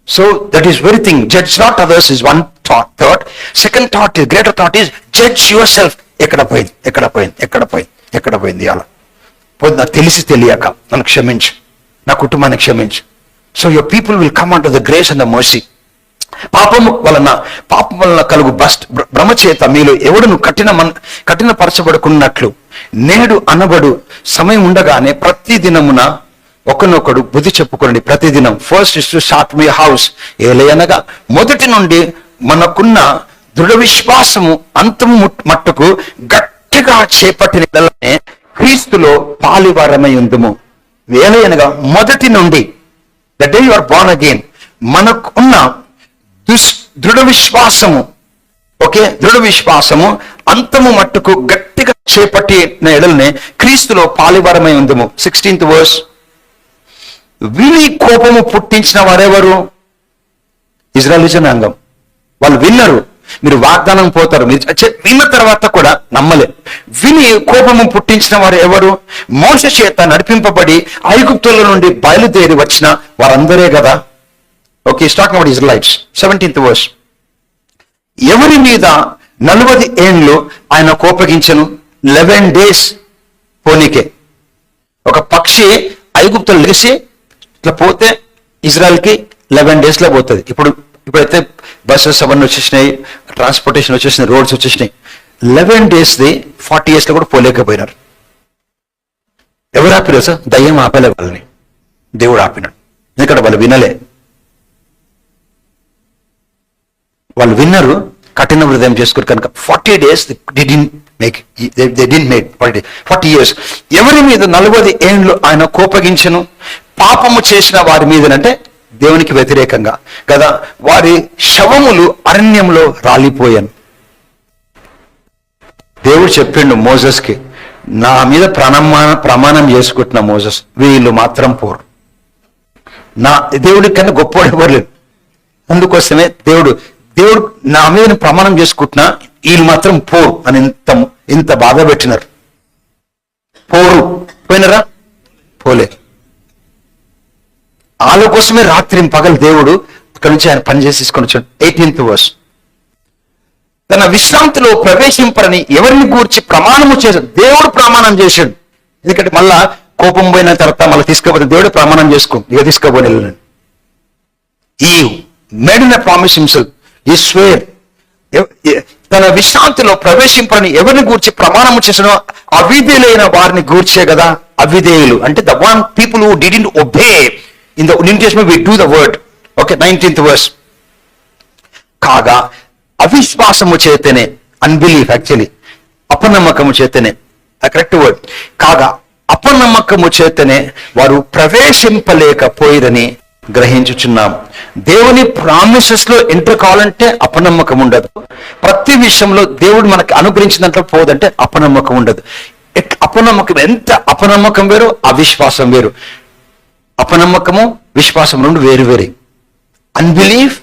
So that is very thing. Judge not others is one thought. Second thought is, greater thought is, judge yourself. ఎక్కడ పోయింది అలా పోయింది, నాకు తెలియక నన్ను క్షమించు, నా కుటుంబాన్ని క్షమించు. So your people will come and to the grace and the mercy. పాపం వలన కలుగు భ్రమ చేత మీలో ఎవడును కఠినపరచబడుకున్నట్లు నేడు అనబడు సమయం ఉండగానే ప్రతి దినమున ఒకనొకడు బుద్ధి చెప్పుకోండి. ప్రతిదినం. First is to start me house. ఏలయనగా మొదటి నుండి మనకున్న దృఢ విశ్వాసము అంతము మట్టుకు గట్టిగా చేపట్టిన క్రీస్తులో పాలివారమై ఉందుము. ఏలయనగా మొదటి నుండి, the day you are born again, మనకున్న దృఢ విశ్వాసము, దృఢ విశ్వాసము అంతము మట్టుకు గట్టిగా చేపట్టిన ఎడలనే క్రీస్తులో పాలివారమై ఉందుము. 16th verse. విని కోపము పుట్టించిన వారెవరు? ఇజ్రాయేలు జనాంగం. వాళ్ళు విన్నరు. మీరు వాగ్దానం పోతారు, మీరు విన్న తర్వాత కూడా నమ్మలే. విని కోపము పుట్టించిన వారు ఎవరు? మోషే చేత నడిపింపబడి ఐగుప్తుల నుండి బయలుదేరి వచ్చిన వారందరే కదా. Okay, talking about Israelites. 17th verse. ఎవరి మీద 40 ఏండ్లు ఆయన కోపగించను? 11 days పోనీకే. ఒక పక్షి ఐగుప్తులు లేచి ఇట్లా పోతే ఇజ్రాయెల్కి 11 days లో పోతుంది. ఇప్పుడైతే బస్సెస్ అవన్నీ వచ్చేసినాయి, ట్రాన్స్పోర్టేషన్ వచ్చేసినాయి, రోడ్స్ వచ్చేసినాయి. 11 days 40 years లో కూడా పోలేకపోయినారు. ఎవరు ఆపినారు సార్? దయ్యం ఆపలే వాళ్ళని, దేవుడు ఆపినాడు. ఎందుకంటే వాళ్ళు వినలే. వాళ్ళు విన్నరు, కఠిన హృదయం చేసుకోరు కనుక 40 days they didn't make 40 years. ఎవరి మీద 40 ఏండ్లు ఆయన కోపగించను? పాపము చేసిన వారి మీదనంటే దేవునికి వ్యతిరేకంగా కదా. వారి శవములు అరణ్యంలో రాలిపోయాను. దేవుడు చెప్పిండు మోసెస్కి, నా మీద ప్రమాణం చేసుకుంటున్న మోసెస్, వీళ్ళు మాత్రం పోరు. నా దేవుడి కన్నా గొప్పవాడు ఎవరు లేరు. అందుకోసమే దేవుడు నా మీద ప్రమాణం చేసుకుంటున్నా, వీళ్ళు మాత్రం పోరు అని ఇంత బాధ పెట్టినారు. పోయినరా? పోలే. వాళ్ళ కోసమే రాత్రి పగలు దేవుడు అక్కడి నుంచి ఆయన పనిచేసి తీసుకొని వచ్చాడు. 18th verse. తన విశ్రాంతిలో ప్రవేశింపరని ఎవరిని గూర్చి ప్రమాణము చేశాడు? దేవుడు ప్రమాణం చేశాడు. ఎందుకంటే మళ్ళా కోపం పోయిన తర్వాత మళ్ళీ తీసుకోబోతే దేవుడు ప్రమాణం చేసుకో, ఇక తీసుకోబోని ఈ మేడిన ప్రామిస్ హిమ్సెల్ఫ్, ఈ స్వేర్. తన విశ్రాంతిలో ప్రవేశింపరని ఎవరిని గూర్చి ప్రమాణము చేశాడో అవిధేయులైన వారిని గూర్చే కదా. అవిధేయులు అంటే the one people who didn't obey. In the New Testament we do the word. Okay, 19th verse. కాగా అవిశ్వాసము చేతనే, అన్బిలీఫ్ యాక్చువల్లీ, అపనమ్మకము చేతనే, కరెక్ట్ వర్డ్. కాగా అపనమ్మకము చేతనే వారు ప్రవేశింపలేకపోయిరని గ్రహించుచున్నాం. దేవుని ప్రామిసెస్ లో ఎంటర్ కావాలంటే అపనమ్మకం ఉండదు. ప్రతి విషయంలో దేవుడు మనకు అనుగ్రహించిన దాంట్లో పోదంటే అపనమ్మకం ఉండదు. అపనమ్మకం ఎంత అపనమ్మకం వేరు, అవిశ్వాసం వేరు. అపనమ్మకము విశ్వాసం రెండు వేరు వేరే. Unbelief,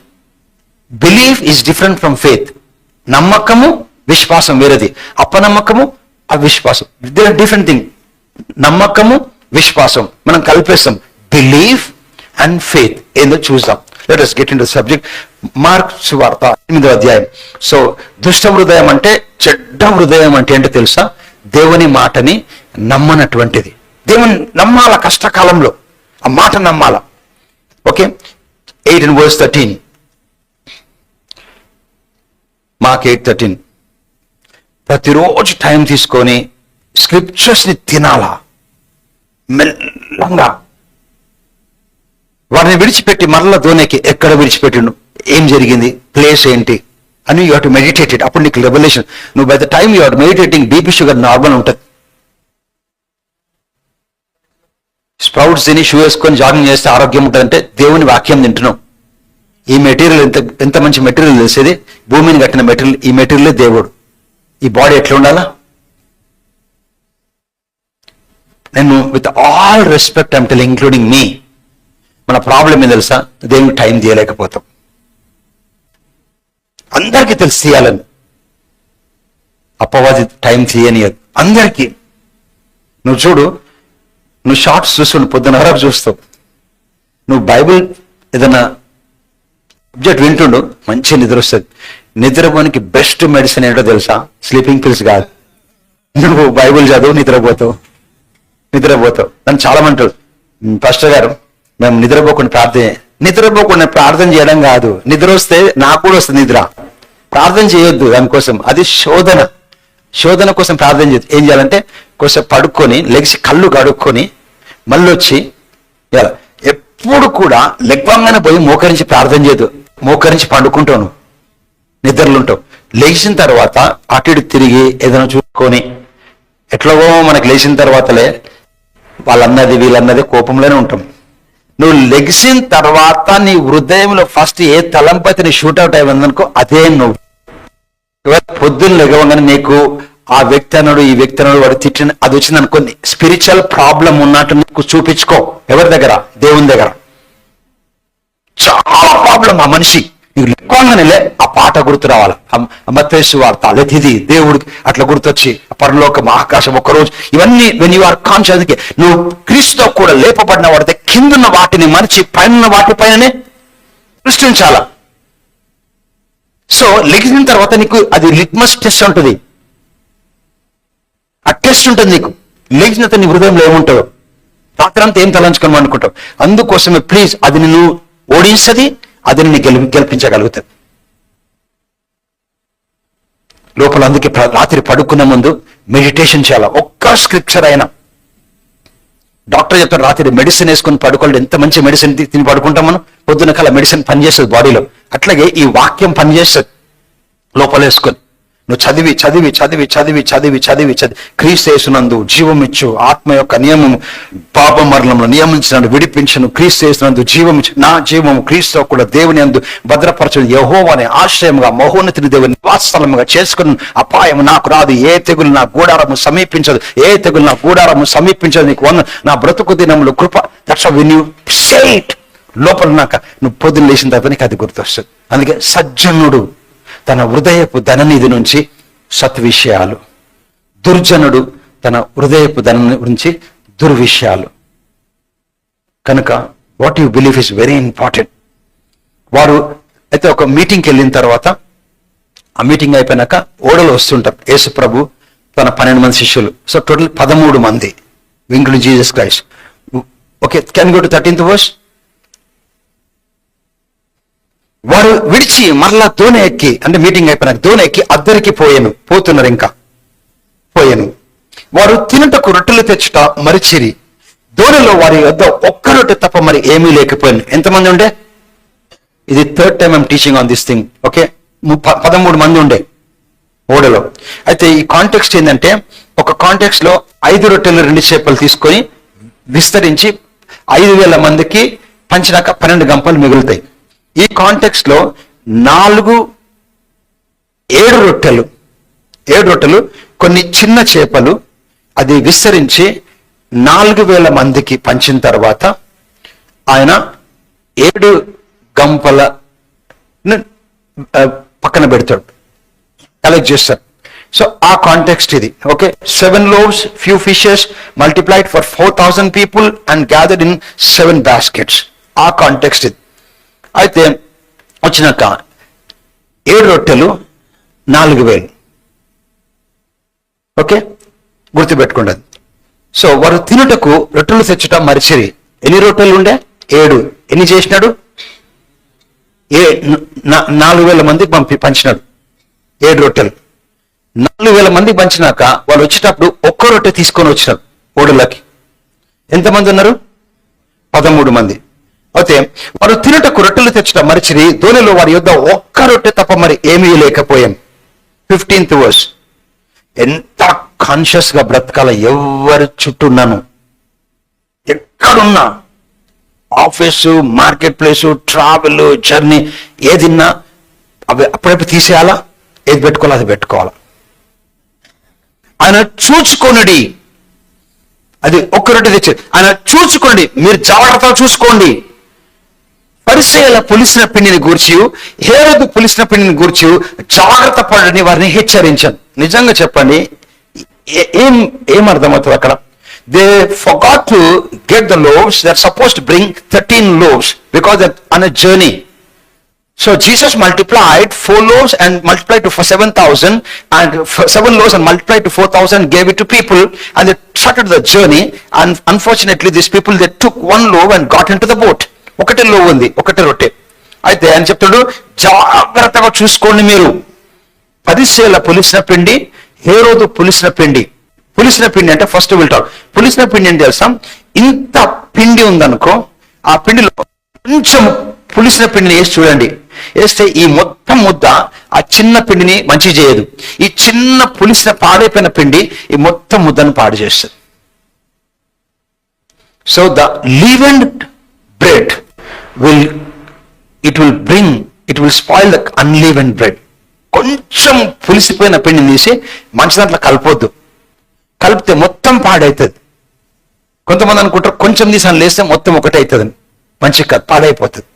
belief is different from faith. నమ్మకము విశ్వాసం వేరేది, అపనమ్మకము అవిశ్వాసం. They are different thing. నమ్మకము విశ్వాసం మనం కలిపేస్తాం. బిలీఫ్ అండ్ ఫెయిత్ ఏందో చూద్దాం. Let us get into the subject. Mark సువార్త 8వ అధ్యాయం. సో దుష్ట హృదయం అంటే, చెడ్డ హృదయం అంటే ఏంటో తెలుసా? దేవుని మాటని నమ్మనటువంటిది. దేవుని నమ్మాల, కష్టకాలంలో ఆ మాట నమ్మాల. ఓకే, 8:13. మార్క్ 8:13. ప్రతిరోజు టైం తీసుకొని స్క్రిప్చర్స్ ని తినాలా, మెల్లంగా. వారిని విడిచిపెట్టి మరలా ధోనికి ఎక్కడ విడిచిపెట్టిండు, ఏం జరిగింది, ప్లేస్ ఏంటి అని యూ హావ్ టు మెడిటేటెడ్. అప్పుడు నీకు రెవల్యూషన్. నువ్వు by the time you are meditating, BP sugar normal ఉంటుంది. స్ప్రౌట్స్ తిని షూ వేసుకొని జాగింగ్ చేస్తే ఆరోగ్యం ఉంటుందంటే దేవుని వాక్యం తింటున్నాం. ఈ మెటీరియల్ ఎంత మంచి మెటీరియల్ తెలిసేది, భూమిని కట్టిన మెటీరియల్. ఈ మెటీరియలే దేవుడు. ఈ బాడీ ఎట్లా ఉండాలా? నేను with all respect I'm telling, including me, మన ప్రాబ్లం ఏం తెలుసా? దేవునికి టైం తీయలేకపోతాం. అందరికీ తెలిసి తీయాలని, అపవాది టైం తీయనియదు అందరికీ. నువ్వు చూడు, నువ్వు షార్ట్స్ చూస్తుండు, పొద్దున వరకు చూస్తావు. నువ్వు బైబిల్ ఏదైనా సబ్జెక్ట్ వింటుండు, మంచి నిద్ర వస్తుంది. నిద్రపోనికి బెస్ట్ మెడిసిన్ ఏంటో తెలుసా? స్లీపింగ్ పిల్స్ కాదు. నువ్వు బైబిల్ చదువు, నిద్రపోతావు. నన్ను చాలా మంది అంటారు, పాస్టర్ గారు మేము నిద్రపోకుండా ప్రార్థన చేయడం కాదు. నిద్ర వస్తే నాకు కూడా వస్తుంది నిద్ర. ప్రార్థన చేయొద్దు దానికోసం, అది శోధన కోసం ప్రార్థన చేయొద్దు. ఏం చేయాలంటే కొంచెం పడుకొని లెగిసి కళ్ళు కడుక్కొని మళ్ళీ వచ్చి, ఎప్పుడు కూడా లెగ్వంగానే పోయి మోకరించి ప్రార్థన చేయొద్దు. మోకరించి పండుకుంటాను, నిద్రలు ఉంటావు. లేచిన తర్వాత అటు ఇటు తిరిగి ఏదైనా చూసుకొని, ఎట్లాగో మనకు లేచిన తర్వాతలే వాళ్ళన్నది వీళ్ళన్నది కోపంలోనే ఉంటాం. నువ్వు లెగిసిన తర్వాత నీ హృదయంలో ఫస్ట్ ఏ తలంపైతే నీ షూట్అవుట్ అయిందనుకో, అదే నువ్వు. పొద్దున్న లెగవగానే నీకు ఆ వ్యక్తి అన్నాడు, ఈ వ్యక్తి అన్నాడు, వాడు తిట్టిన అది వచ్చింది అనుకో, స్పిరిచువల్ ప్రాబ్లం ఉన్నట్టు నీకు చూపించుకో. ఎవరి దగ్గర? దేవుని దగ్గర. చాలా ప్రాబ్లం ఆ మనిషి. నీకు లెక్కగానే ఆ పాట గుర్తు రావాలి. మత్తయి సువార్త ఇది దేవుడికి అట్లా గుర్తొచ్చి, పరలోకం, ఆకాశం, ఒక్కరోజు, ఇవన్నీ వెన్ యు ఆర్ కాన్షియస్. నువ్వు క్రీస్తుతో కూడా లేపబడిన వాడితే కిందున్న వాటిని మరిచి పైన వాటిపైననే సృష్టించాల. సో లెగిసిన తర్వాత నీకు అది లిట్మస్ టెస్ట్ ఉంటుంది. ఆ టెస్ట్ ఉంటుంది నీకు. లెగిసిన తర్వాత నీ హృదయంలో ఏముంటుందో, రాత్రంతా ఏం తలంచుకొని అనుకుంటావు. అందుకోసమే ప్లీజ్, అది నిన్ను ఓడిస్తుంది, అది నిన్ను గెలిపించగలుగుతుంది లోపల. అందుకే రాత్రి పడుకునే ముందు మెడిటేషన్ చేయాలి. ఒక్క స్క్రిప్చర్ అయినా. డాక్టర్ చెప్తారు రాత్రి మెడిసిన్ వేసుకుని పడుకోవాలి. ఎంత మంచి మెడిసిన్ తిని పడుకుంటాం మనం. పొద్దున కల్లా మెడిసిన్ పనిచేస్తుంది బాడీలో. అట్లాగే ఈ వాక్యం పనిచేస్తుంది లోపల వేసుకొని. నువ్వు చదివి చదివి చదివి చదివి చదివి చదివి చదివి క్రీస్తు యేసునందు జీవమిచ్చు, ఆత్మ యొక్క నియమము పాప మరణంలో నియమించినట్టు విడిపించను, క్రీస్తు యేసునందు జీవమిచ్చు, నా జీవము క్రీస్తు కూడా దేవుని యందు భద్రపరచను, యెహోవానే ఆశ్రయముగా మహోన్నతిని దేవుని నివాసస్థలముగా చేసుకుని, అపాయము నాకు రాదు, ఏ తెగులు నా గూడారము సమీపించదు, ఏ తెగులు నా గూడారము సమీపించదు. నీకు నా బ్రతుకు దినములు కృప. That's when you say it. లోపల నువ్వు పొద్దున్న లేచిన తర్వాత నీకు అది గుర్తొస్తుంది. అందుకే సజ్జనుడు తన హృదయపు ధననిధి నుంచి సత్విషయాలు, దుర్జనుడు తన హృదయపు ధన నుంచి దుర్విషయాలు. కనుక what you believe is very important. వారు అయితే ఒక మీటింగ్కి వెళ్ళిన తర్వాత, ఆ మీటింగ్ అయిపోయినాక ఓడలు వస్తుంటారు. యేసు ప్రభు తన 12 మంది శిష్యులు. సో టోటల్ 13 మంది, including Jesus Christ. Okay, can go to 13th verse. వారు విడిచి మరలా దోణి ఎక్కి, అంటే మీటింగ్ అయిపోయినాక దోణి ఎక్కి అద్దరికి పోతున్నారు. ఇంకా పోయాను. వారు తినుటకు రొట్టెలు తెచ్చుట మరిచిరి. దోణిలో వారి వద్ద ఒక్క రొట్టె తప్ప మరి ఏమీ లేకపోయాను. ఎంతమంది ఉండే? ఇది 3rd time I'm teaching on this thing. Okay, 13 మంది ఉండే ఓడలో. అయితే ఈ కాంటెక్స్ట్ ఏంటంటే, ఒక కాంటెక్స్ట్ లో 5 రొట్టెలు 2 చేపలు తీసుకొని విస్తరించి 5,000 మందికి పంచినాక 12 గంపలు మిగులుతాయి. ఈ కాంటెక్స్ట్ లో 7 రొట్టెలు కొన్ని చిన్న చేపలు అది విస్తరించి 4,000 మందికి పంచిన తర్వాత ఆయన 7 గంపల పక్కన పెడతాడు, కలెక్ట్ చేస్తాడు. సో ఆ కాంటెక్స్ట్ ఇది. Okay, 7 loaves, few fishes multiplied for 4,000 people and gathered in 7 baskets. ఆ కాంటెక్స్ట్ ఇది. అయితే వచ్చినాక 7 రొట్టెలు 4,000. ఓకే, గుర్తుపెట్టుకోండి. సో వారు తినుటకు రొట్టెలు తెచ్చటం మరిచిరి. ఎన్ని రొట్టెలు ఉండే? 7. ఎన్ని చేసినాడు? 4,000 మందికి పంచినాడు 7 రొట్టెలు. 4,000 మందికి పంచినాక వాళ్ళు వచ్చేటప్పుడు ఒక్క రొట్టె తీసుకొని వచ్చినారు ఓడలకి. ఎంతమంది ఉన్నారు? 13 మంది. అయితే వారు తినుటకు రొట్టెలు తెచ్చటం మరిచిరి. దోణిలో వారి యొద్ద ఒక్క రొట్టె తప్ప మరి ఏమీ లేకపోయాం. 15th verse. ఎంత కాన్షియస్ గా బ్రతకాల. ఎవరి చుట్టూ ఉన్నాను, ఎక్కడున్నా, office, market place, travel, journey, ఏదిన్నా అవి అప్పుడప్పుడు తీసేయాలా, ఏది పెట్టుకోవాలా అది పెట్టుకోవాలా. ఆయన చూచుకొనుడి, అది ఒక్క రొట్టె తెచ్చి ఆయన చూచుకోండి, మీరు జాగ్రత్తగా చూసుకోండి. పరిసయ్యుల పులిసిన పిండిని గూర్చి, హేరోదు పులిసిన పిండిని గూర్చి జాగ్రత్త పడని వారిని హెచ్చరించాను. నిజంగా చెప్పండి, ఏం అర్థమవుతుంది అక్కడ? They forgot to get the loaves. They're supposed to bring 13 loaves because they're on a journey. So Jesus multiplied 4 loaves and multiplied to 7,000, and 7 loaves and multiplied to 4,000, gave it to people, and they started the journey. And unfortunately these people, they took 1 loaf and got into the boat. ఒకటే low ఉంది, ఒకటే రొట్టె. అయితే ఆయన చెప్తాడు, జాగ్రత్తగా చూసుకోండి మీరు. పరిసయ్యుల పులిసిన పిండి, హేరోదు పులిసిన పిండి. పులిసిన పిండి అంటే ఫస్ట్ వెళ్తాడు. పులిసిన పిండి అని తెలుసా? ఇంత పిండి ఉందనుకో, ఆ పిండిలో కొంచెం పులిసిన పిండిని వేసి చూడండి. వేస్తే ఈ మొత్తం ముద్ద ఆ చిన్న పిండిని మంచి చేయదు. ఈ చిన్న పులిసిన పాడైపోయిన పిండి ఈ మొత్తం ముద్దను పాడు చేస్తుంది. So the leavened bread it will spoil the unleavened bread. కొంచెం పులిసిపోయిన పిండిని తీసి మంచి దాంట్లో కలపొద్దు. కలిపితే మొత్తం పాడవుతుంది. కొంతమంది అనుకుంటారు కొంచెం తీసాను లేస్తే మొత్తం ఒకటే అవుతుంది. మంచి పాడైపోతుంది.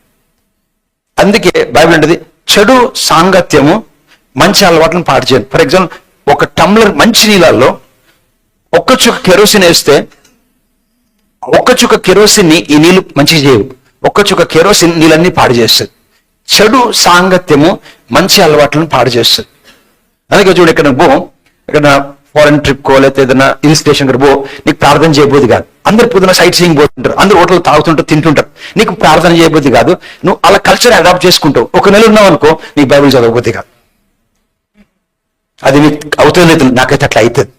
అందుకే బైబిల్ అంటది, చెడు సాంగత్యము మంచి అలవాట్లను పాడు చేయదు. ఫర్ ఎగ్జాంపుల్, ఒక టంబ్లర్ మంచి నీళ్ళల్లో ఒక్క చుక్క కెరోసిన్ వేస్తే, ఒక్క చుక్క కెరోసిన్ ని ఈ నీళ్లు మంచిగా చేయవు. ఒక్క చుక్క కెరోసిన్ నీళ్ళన్నీ పాడు చేస్తుంది. చెడు సాంగత్యము మంచి అలవాట్లను పాడు చేస్తుంది. అందుకే చూడు, ఇక్కడ ఫారెన్ ట్రిప్ కో లేకపోతే ఏదైనా హిల్ స్టేషన్ పో, నీకు ప్రార్థన చేయబోదు కాదు. అందరు పొద్దున సైట్ సీయింగ్ పోతుంటారు, అందరు హోటల్ తాగుతుంటారు, తింటుంటారు. నీకు ప్రార్థన చేయబోద్ది కాదు. నువ్వు అలా కల్చర్ అడాప్ట్ చేసుకుంటావు. 1 నెల ఉన్నావు అనుకో, నీకు బైబిల్ చదవబోద్ది కాదు. అది నీకు అవుతుంది. నాకైతే అట్లా అవుతుంది.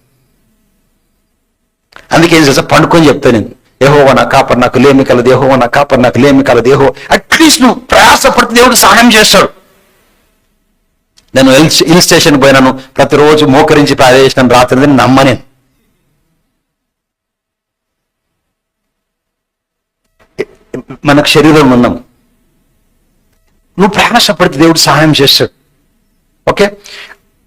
అందుకే ఏం చేస్తా, పండుకొని చెప్తాను నేను, యెహోవా నా కాపరి, నాకు లేమి కలదు, యెహోవా నా కాపరి, నాకు లేమి కలదు. యెహోవా అట్లీస్ట్ నువ్వు ప్రయాసపడితే దేవుడు సహాయం చేస్తాడు. నేను హిల్ స్టేషన్ పోయినాను, ప్రతిరోజు మోకరించి ప్రార్థించినాను రాత్రి, నమ్మనే. మనకు శరీరం ఉన్నాం, నువ్వు ప్రయాసపడితే దేవుడు సహాయం చేస్తాడు. ఓకే,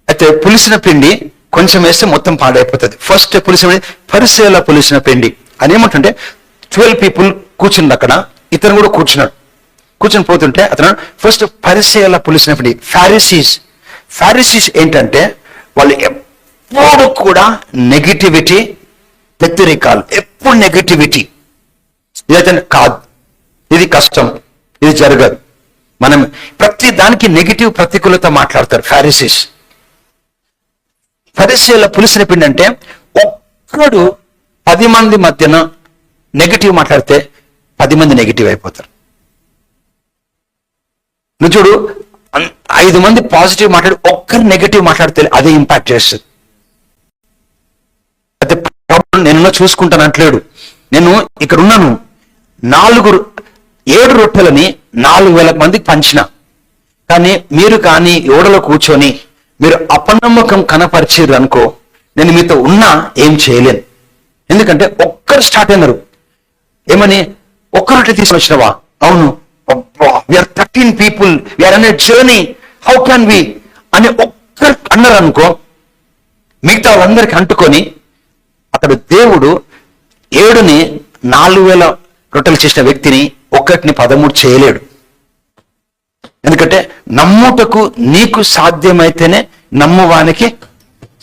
అయితే పులిసిన పిండి కొంచెం వేస్తే మొత్తం పాడైపోతుంది. ఫస్ట్ పులిసిన పిండి, పరిసయ్యుల పులిసిన పిండి అని ఏమంటుంటే, 12 people కూర్చుంది అక్కడ, ఇతను కూడా కూర్చున్నాడు. కూర్చొని పోతుంటే అతను ఫస్ట్ పరిసయ్యుల పులిసిన పిండి. ఫారిసీస్ ఏంటంటే, వాళ్ళు ఎప్పుడు కూడా నెగిటివిటీ, వ్యతిరేకాలు, ఎప్పుడు నెగిటివిటీ. ఇదైతే కాదు, ఇది కష్టం, ఇది జరగదు, మనం ప్రతి దానికి నెగిటివ్ ప్రతికూలత మాట్లాడతారు ఫారిసీస్. పరిసయ్యుల పులిసిన పిండి అంటే, ఒక్కడు 10 మంది మధ్యన నెగిటివ్ మాట్లాడితే 10 మంది నెగిటివ్ అయిపోతారు. నువ్వు చూడు, 5 మంది పాజిటివ్ మాట్లాడి ఒక్కరు నెగిటివ్ మాట్లాడితే అదే ఇంపాక్ట్ చేస్తుంది. అయితే నేను చూసుకుంటాను అంటలేడు. నేను ఇక్కడ ఉన్నాను, 7 రొట్టెలని 4,000 మందికి పంచిన. కానీ మీరు కానీ ఓడలో కూర్చొని మీరు అపనమ్మకం కనపరిచారు అనుకో, నేను మీతో ఉన్నా ఏం చేయలేను. ఎందుకంటే ఒక్కరు స్టార్ట్ అయినారు. ఏమని? ఒక్క రొట్టె తీసుకొని వచ్చినవా, అవును, we are 13 people, we are on a journey, how can we అని ఒక్కరు అన్నారు అనుకో, మిగతా వాళ్ళందరికీ అంటుకొని అతడు దేవుడు 7ని 4,000 రొట్టెలు చేసిన వ్యక్తిని 1ని 13 చేయలేడు. ఎందుకంటే నమ్ముటకు నీకు సాధ్యమైతేనే నమ్మువానికి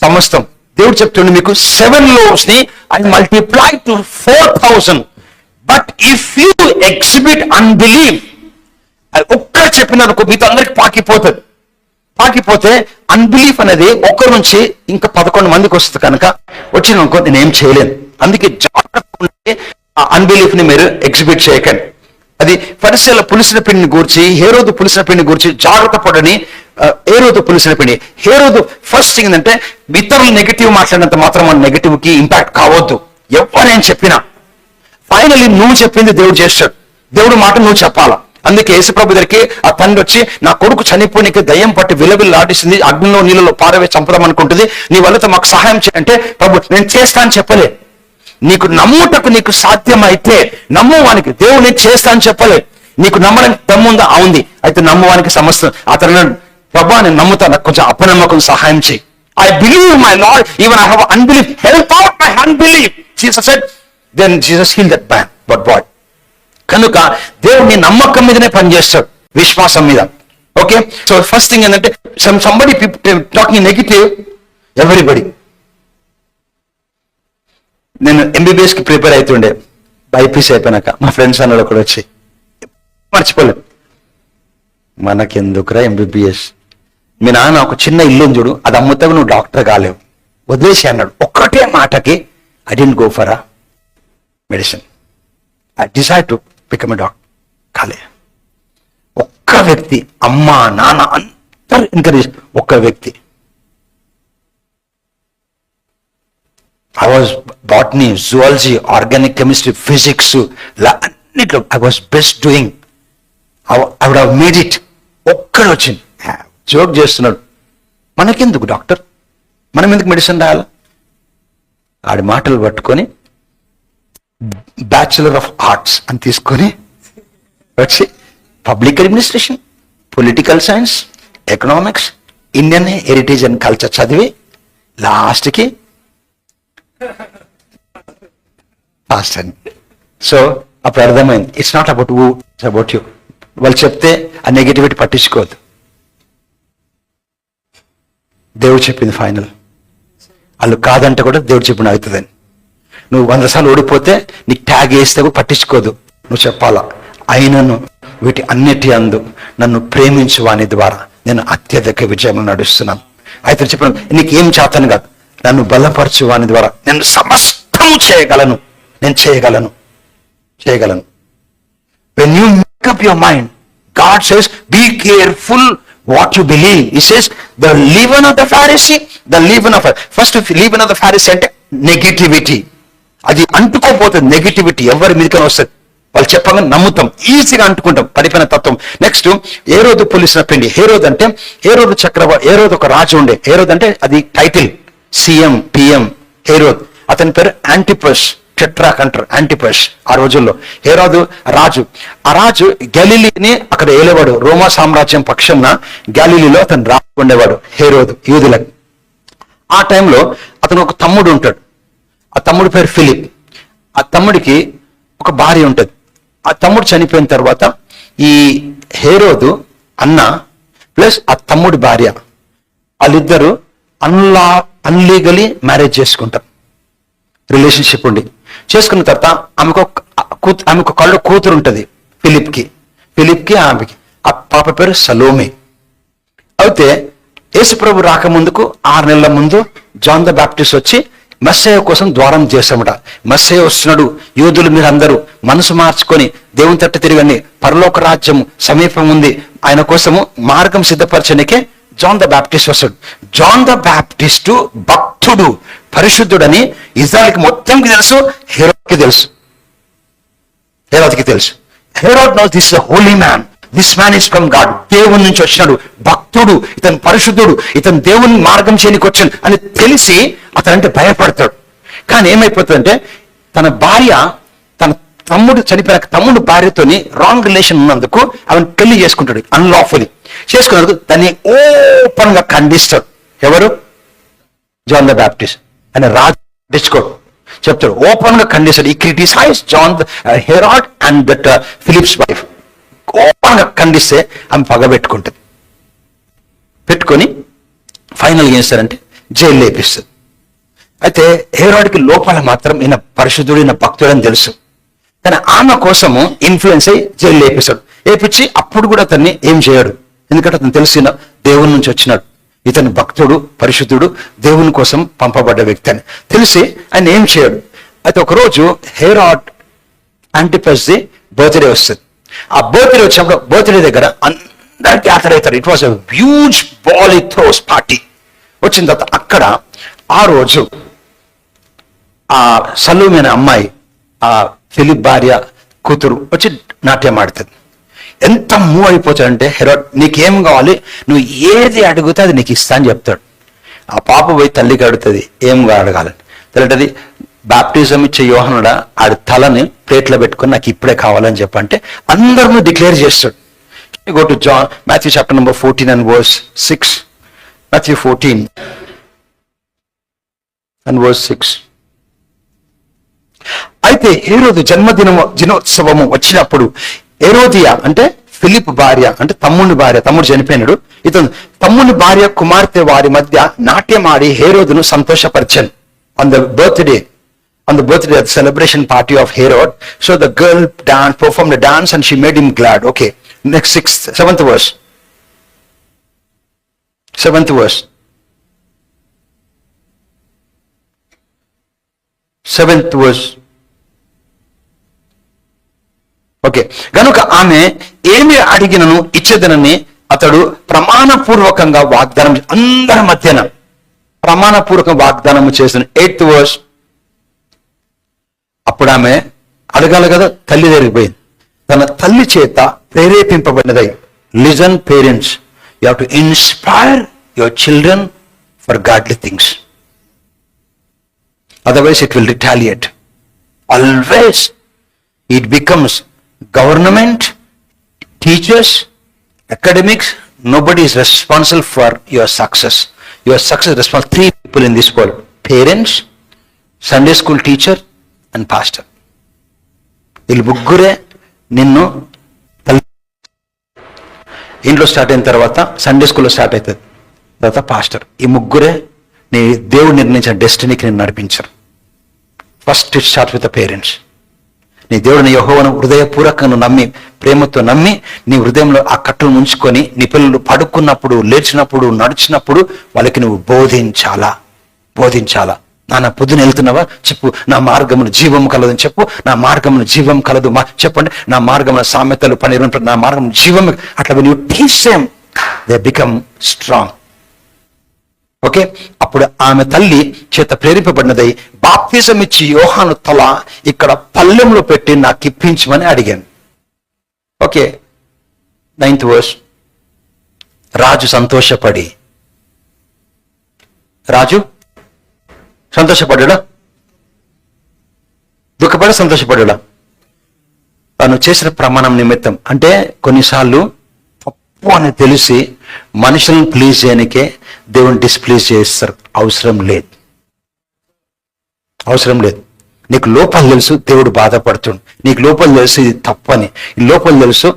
సమస్తం. దేవుడు చెప్తుండే మీకు 7 loaves ని I multiply to 4,000. But if you exhibit unbelieve, అది ఒక్కరు చెప్పినారనుకో మీతో అందరికి పాకిపోతే అన్బిలీఫ్ అనేది ఒక్కరి నుంచి ఇంకా 11 మందికి వస్తుంది కనుక వచ్చిననుకో నేనేం చేయలేను. అందుకే జాగ్రత్తగా ఉంటే ఆ అన్బిలీఫ్ ని మీరు ఎగ్జిబిట్ చేయకండి. అది ఫరిసేయుల పులిసిన పిండిని గూర్చి, హేరోదు పులిసిన పిండిని గూర్చి జాగ్రత్త పడని హేరోదు పులిసిన పిండి. హేరోదు ఫస్ట్ థింగ్ ఏంటంటే ఇతరులు నెగిటివ్ మాట్లాడినంత మాత్రం మన నెగిటివ్ కి ఇంపాక్ట్ కావద్దు. ఎవరేం చెప్పినా ఫైనల్లీ నువ్వు చెప్పింది దేవుడు చేస్తాడు. దేవుడు మాట నువ్వు చెప్పాలా. అందుకే యేసుప్రభు దగ్గరికి ఆ తండ్రి వచ్చి, నా కొడుకు చనిపోయినకి దయ్యం పట్టి విలవిల్లు ఆడిస్తుంది, అగ్నిలో నీళ్ళలో పారవే చంపుదాం అనుకుంటుంది, నీ వల్లతో మాకు సహాయం చేయంటే ప్రభు నేను చేస్తా అని చెప్పలే. నీకు నమ్ముటకు నీకు సాధ్యమైతే నమ్మువానికి దేవుడు నేను చేస్తా అని చెప్పలే. నీకు నమ్మడానికి దమ్ముందా? అవుంది, అయితే నమ్మువానికి సమస్తం. అతను ప్రభు నేను నమ్ముతా, నాకు కొంచెం అపనమ్మకం సహాయం చేయి. I believe my Lord, even I have unbelief, help out my unbelief. Jesus said, then Jesus healed that man, but boy. కనుక దేవుడిని నమ్మకం మీదనే పనిచేస్తాడు, విశ్వాసం మీద. ఓకే, సో ఫస్ట్ థింగ్ ఏంటంటే సంబడి టాకింగ్ నెగిటివ్, ఎవ్రీబడి. నేను MBBS కి ప్రిపేర్ అవుతుండే, బైపీసీ అయిపోయినాక మా ఫ్రెండ్స్ అన్నాడు కూడా వచ్చి, మర్చిపోలేదు, మనకెందుకురా MBBS, మీ నాన్న ఒక చిన్న ఇల్లు చూడు, అది అమ్ముతావు, నువ్వు డాక్టర్ కాలేవు, వదిలేసి అన్నాడు. ఒక్కటే మాటకి I didn't go for a medicine, I decide to become a doctor. కాలే. ఒక్క వ్యక్తి, అమ్మ నాన్న అందరూ ఎంకరేజ్, ఒక్క వ్యక్తి. I was botany, zoology, organic chemistry, physics, అన్నిట్లో I was best doing. I would have made it. ఒక్కడు వచ్చింది, జోక్ చేస్తున్నాడు, మనకెందుకు డాక్టర్, మనం ఎందుకు మెడిసిన్ రాయాలి? ఆడి మాటలు పట్టుకొని బ్యాచులర్ ఆఫ్ ఆర్ట్స్ అని తీసుకొని వచ్చి public administration, political science, economics, Indian heritage and culture చదివి లాస్ట్కి పాస్ట్ అని. సో అప్పుడు అర్థమైంది, it's not about you, it's about you. వాళ్ళు చెప్తే ఆ నెగిటివిటీ పట్టించుకోవద్దు. దేవుడు చెప్పింది ఫైనల్, వాళ్ళు కాదంటే కూడా దేవుడు చెప్పిన అవుతుందని. నువ్వు 100 సార్లు ఓడిపోతే నీకు ట్యాగ్ వేస్తే కూడా పట్టించుకోదు, నువ్వు చెప్పాలా, అయినను వీటి అన్నిటి అందు నన్ను ప్రేమించు వాని ద్వారా నేను అత్యధిక విజయంలో నడుస్తున్నాను. అయితే చెప్పాను, నీకేం చేతను కాదు, నన్ను బలపరచు వాని ద్వారా నేను సమస్తము చేయగలను, నేను చేయగలను. When you make up your mind, God says, be careful what you believe. He says, the leaven of the Pharisee, first leaven of the Pharisee అంటే నెగిటివిటీ. అది అంటుకోపోతుంది, నెగిటివిటీ ఎవరి మీదకైనా వస్తుంది. వాళ్ళు చెప్పగానే నమ్ముతాం, ఈజీగా అంటుకుంటాం, పడిపోయిన తత్వం. నెక్స్ట్ హేరోదు పులిసిన పిండి. హేరోదు అంటే హేరోదు హేరోదు ఒక రాజు ఉండే. హేరోదు అంటే అది టైటిల్, CM PM హేరోద్. అతని పేరు యాంటిపస్, టెట్రాక్ అంటారు, యాంటిపస్. ఆ రోజుల్లో హేరోదు రాజు. ఆ రాజు గలిలీని అక్కడ ఏలేవాడు. రోమా సామ్రాజ్యం పక్షంన గలిలీలో అతను రాజు ఉండేవాడు హేరోదు, యూదులకు. ఆ టైంలో అతను ఒక తమ్ముడు ఉంటాడు, ఆ తమ్ముడి పేరు ఫిలిప్. ఆ తమ్ముడికి ఒక భార్య ఉంటుంది. ఆ తమ్ముడు చనిపోయిన తర్వాత ఈ హేరోదు అన్న ప్లస్ ఆ తమ్ముడి భార్య వాళ్ళిద్దరూ అన్లీగలీ మ్యారేజ్ చేసుకుంటారు. రిలేషన్షిప్ ఉండి చేసుకున్న తర్వాత ఆమెకు కళ్ళు కూతురు ఉంటుంది ఫిలిప్కి ఆమెకి. ఆ పాప పేరు సలోమి. అయితే యేసుప్రభు రాకముందుకు 6 నెలల ముందు జాన్ ద బ్యాప్టిస్ట్ వచ్చి మెస్సయ్య కోసం ద్వారం చేశామట. మెస్సయ్య వస్తున్నాడు, యూదులు మీరందరూ మనసు మార్చుకొని దేవుని తట్టు తిరగండి, పరలోక రాజ్యం సమీపం ఉంది, ఆయన కోసము మార్గం సిద్ధపరచనికే జాన్ ద బ్యాప్టిస్ట్ వస్తాడు. జాన్ ద బ్యాప్టిస్టు భక్తుడు, పరిశుద్ధుడని ఇజ్రాయెల్కి మొత్తంకి తెలుసు, హేరోద్కి తెలుసు. Herod knows this is a holy man, this man is from God, దేవుని నుంచి వచ్చినాడు, భక్తుడు, ఇతను పరిశుద్ధుడు, ఇతను దేవుని మార్గం చేయడానికి వచ్చాడు అని తెలిసి అతనంటే భయపడతాడు. కానీ ఏమైపోతుందంటే తన భార్య తమ్ముడు చనిపోయిన తమ్ముడు భార్యతోని రాంగ్ రిలేషన్ ఉన్నందుకు ఆమెను పెళ్లి చేసుకుంటాడు అన్లాఫుల్లీ. చేసుకున్నందుకు దాన్ని ఓపెన్ గా ఖండిస్తాడు. ఎవరు? జాన్ ద బ్యాప్టిస్ట్ అని రాజు తెచ్చుకోడు, చెప్తాడు, ఓపెన్ గా ఖండిస్తాడు. ఈ criticise John Herod and that Philip's wife. Open గా ఖండిస్తే ఆమె పగ పెట్టుకుంటుంది. పెట్టుకొని ఫైనల్గా ఏం చేస్తారంటే జైలు వేపిస్తుంది. అయితే హెరాడ్కి లోపల మాత్రం ఈయన పరిశుద్ధుడు, ఈయన భక్తుడు అని తెలుసు. కానీ ఆమె కోసము ఇన్ఫ్లుయెన్స్ అయ్యి జైలు వేపిస్తాడు. వేపించి అప్పుడు కూడా అతన్ని ఏం చేయడు, ఎందుకంటే అతను తెలిసిన దేవుని నుంచి వచ్చినాడు, ఇతను భక్తుడు, పరిశుద్ధుడు, దేవుని కోసం పంపబడ్డ వ్యక్తి అని తెలిసి ఆయన ఏం చేయడు. అయితే ఒకరోజు హెరాడ్ యాంటిపస్ బర్త్డే వస్తుంది. ఆ బర్త్డే వచ్చినప్పుడు బర్త్డే దగ్గర అందరికి ఆతరవుతారు. It was a huge ball throws party. వచ్చిన తర్వాత అక్కడ ఆ రోజు ఆ సలూమి అనే అమ్మాయి, ఆ ఫిలిప్ భార్య కూతురు వచ్చి నాట్యం ఆడుతుంది. ఎంత మూవ్ అయిపోతాడంటే హెరాడ్, నీకేం కావాలి, నువ్వు ఏది అడిగితే అది నీకు ఇస్తా అని చెప్తాడు. ఆ పాప పోయి తల్లికి అడుగుతుంది ఏం అడగాలని. తెలియటది బాప్టిజం ఇచ్చే యోహనుడా ఆడి తలని ప్లేట్లో పెట్టుకొని నాకు ఇప్పుడే కావాలని చెప్పంటే అందరూ డిక్లేర్ చేస్తాడు. Go to John Matthew chapter number 14 and verse 6. Matthew 14 and verse 6. అయితే హేరోదు దినోత్సవము వచ్చినప్పుడు హేరోదియా అంటే ఫిలిప్ భార్య, అంటే తమ్ముని భార్య, తమ్ముడు చనిపోయినాడు, ఇతను తమ్ముని భార్య కుమార్తె వారి మధ్య నాట్యమాడి హేరోదును సంతోషపరిచాను. On the birthday of the celebration party of Herod, so the girl performed a dance and she made him glad. Okay, next 7th verse. 7th verse. 7th verse. Okay, గనుక ఆమె ఏమి అడిగినను ఇచ్చేదనని అతడు ప్రమాణపూర్వకంగా వాగ్దానం, అందరి మధ్యన ప్రమాణపూర్వక వాగ్దానం చేసిన. 8th verse. అప్పుడు ఆమె అడగాలి కదా, తల్లి దగ్గరికి పోయింది. తన తల్లి చేత ప్రేరేపింపబడినదై, listen parents, you have to inspire your children for godly things, otherwise it will retaliate. Always it becomes government, teachers, academics, nobody is responsible for your success. Your success is responsible. 3 people in this world: parents, Sunday school teacher and pastor. వీళ్ళు ముగ్గురే నిన్ను ఇంట్లో start అయిన తర్వాత Sunday స్కూల్లో start అవుతుంది, తర్వాత pastor. ఈ ముగ్గురే నీ దేవుడు నిర్ణయించిన డెస్టినీకి నేను నడిపించరు. First it start with the parents. నీ దేవుడిని యెహోవాను హృదయపూర్వకంగా నమ్మి, ప్రేమతో నమ్మి, నీ హృదయంలో ఆ కట్టులు ముంచుకొని, నీ పిల్లలు పడుకున్నప్పుడు, లేచినప్పుడు, నడిచినప్పుడు వాళ్ళకి నువ్వు బోధించాలా. నాన్న పొద్దున వెళ్తున్నావా చెప్పు, నా మార్గమును జీవం కలదు అని చెప్పు. నా మార్గమును జీవం కలదు చెప్పండి. నా మార్గమున సామెతలు 12, నా మార్గం జీవం. అట్లా నువ్వు teach them, they become strong. Okay, అప్పుడు ఆమె తల్లి చేత ప్రేరేపబడినదై బాప్తిజం ఇచ్చి యోహాను తల ఇక్కడ పల్లెంలో పెట్టి నాకు ఇప్పించమని అడిగాను. Okay, 9th verse. రాజు సంతోషపడ్డా, దుఃఖపడి సంతోషపడ్డా? తను చేసిన ప్రమాణం నిమిత్తం. అంటే కొన్నిసార్లు తప్పు అని తెలిసి మనుషులను ప్లీజ్ చేయడానికే దేవుని డిస్ప్లీజ్ చేస్తారు. అవసరం లేదు. నీకు లోపల తెలుసు దేవుడు బాధపడుతుండు, నీకు లోపల తెలుసు ఇది తప్పని, ఈ లోపల తెలుసు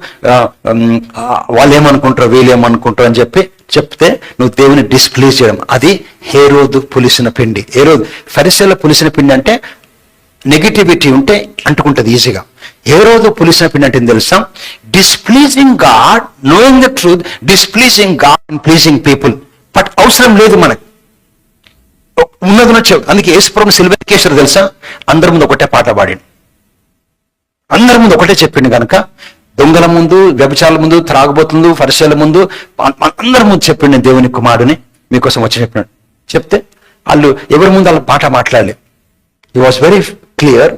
వాళ్ళు ఏమనుకుంటారో వీళ్ళు ఏమనుకుంటారో అని చెప్తే నువ్వు దేవుని డిస్ప్లీజ్ చేయడం. అది హేరోదు పులిసిన పిండి. ఫరిసేల పులిసిన పిండి అంటే నెగిటివిటీ ఉంటే అంటుకుంటుంది ఈజీగా. హేరోదు పులిసిన పిండి అంటే తెలుసా? Displeasing God, knowing the truth, displeasing God and pleasing people. But అవసరం లేదు మనకి, ఉన్నది నచ్చవు. అందుకే యేసుప్రభుని సిలువెక్కేశారు తెలుసా? అందరి ముందు ఒకటే పాట పాడిండు, అందరి ముందు ఒకటే చెప్పిండు. కనుక దొంగల ముందు, వ్యభిచారుల ముందు, త్రాగుబోతుల, ఫరిసేల ముందు, అందరి ముందు చెప్పిండు దేవుని కుమారుని మీకోసం వచ్చి చెప్పినాడు. చెప్తే వాళ్ళు ఎవరి ముందు వాళ్ళ పాట మాట్లాడలే. He was very clear.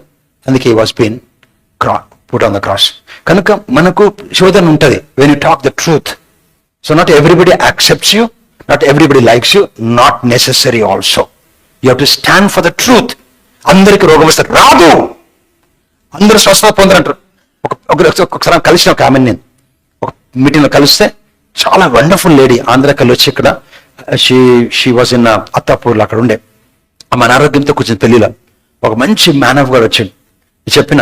అందుకే he was been put on the cross. కనుక మనకు శోధన ఉంటుంది when you talk the truth. So not everybody accepts you, not everybody likes you, not necessary also. You have to stand for the truth. అందరికి రోగం వస్తే రాదు, అందరూ స్వస్థత పొందారంటారు. ఒక్కొక్కసారి కలిసిన ఒక ఆమె, నేను ఒక మీటింగ్లో కలిస్తే చాలా వండర్ఫుల్ లేడీ, ఆంధ్రాకి వచ్చి ఇక్కడ షీ వాజ్ ఇన్ అత్తాపూర్లో అక్కడ ఉండే. ఆమె అనారోగ్యంతో కూర్చుని పెళ్లిలో ఒక మంచి మ్యాన్ ఆఫ్ గాడ్ వచ్చింది. చెప్పిన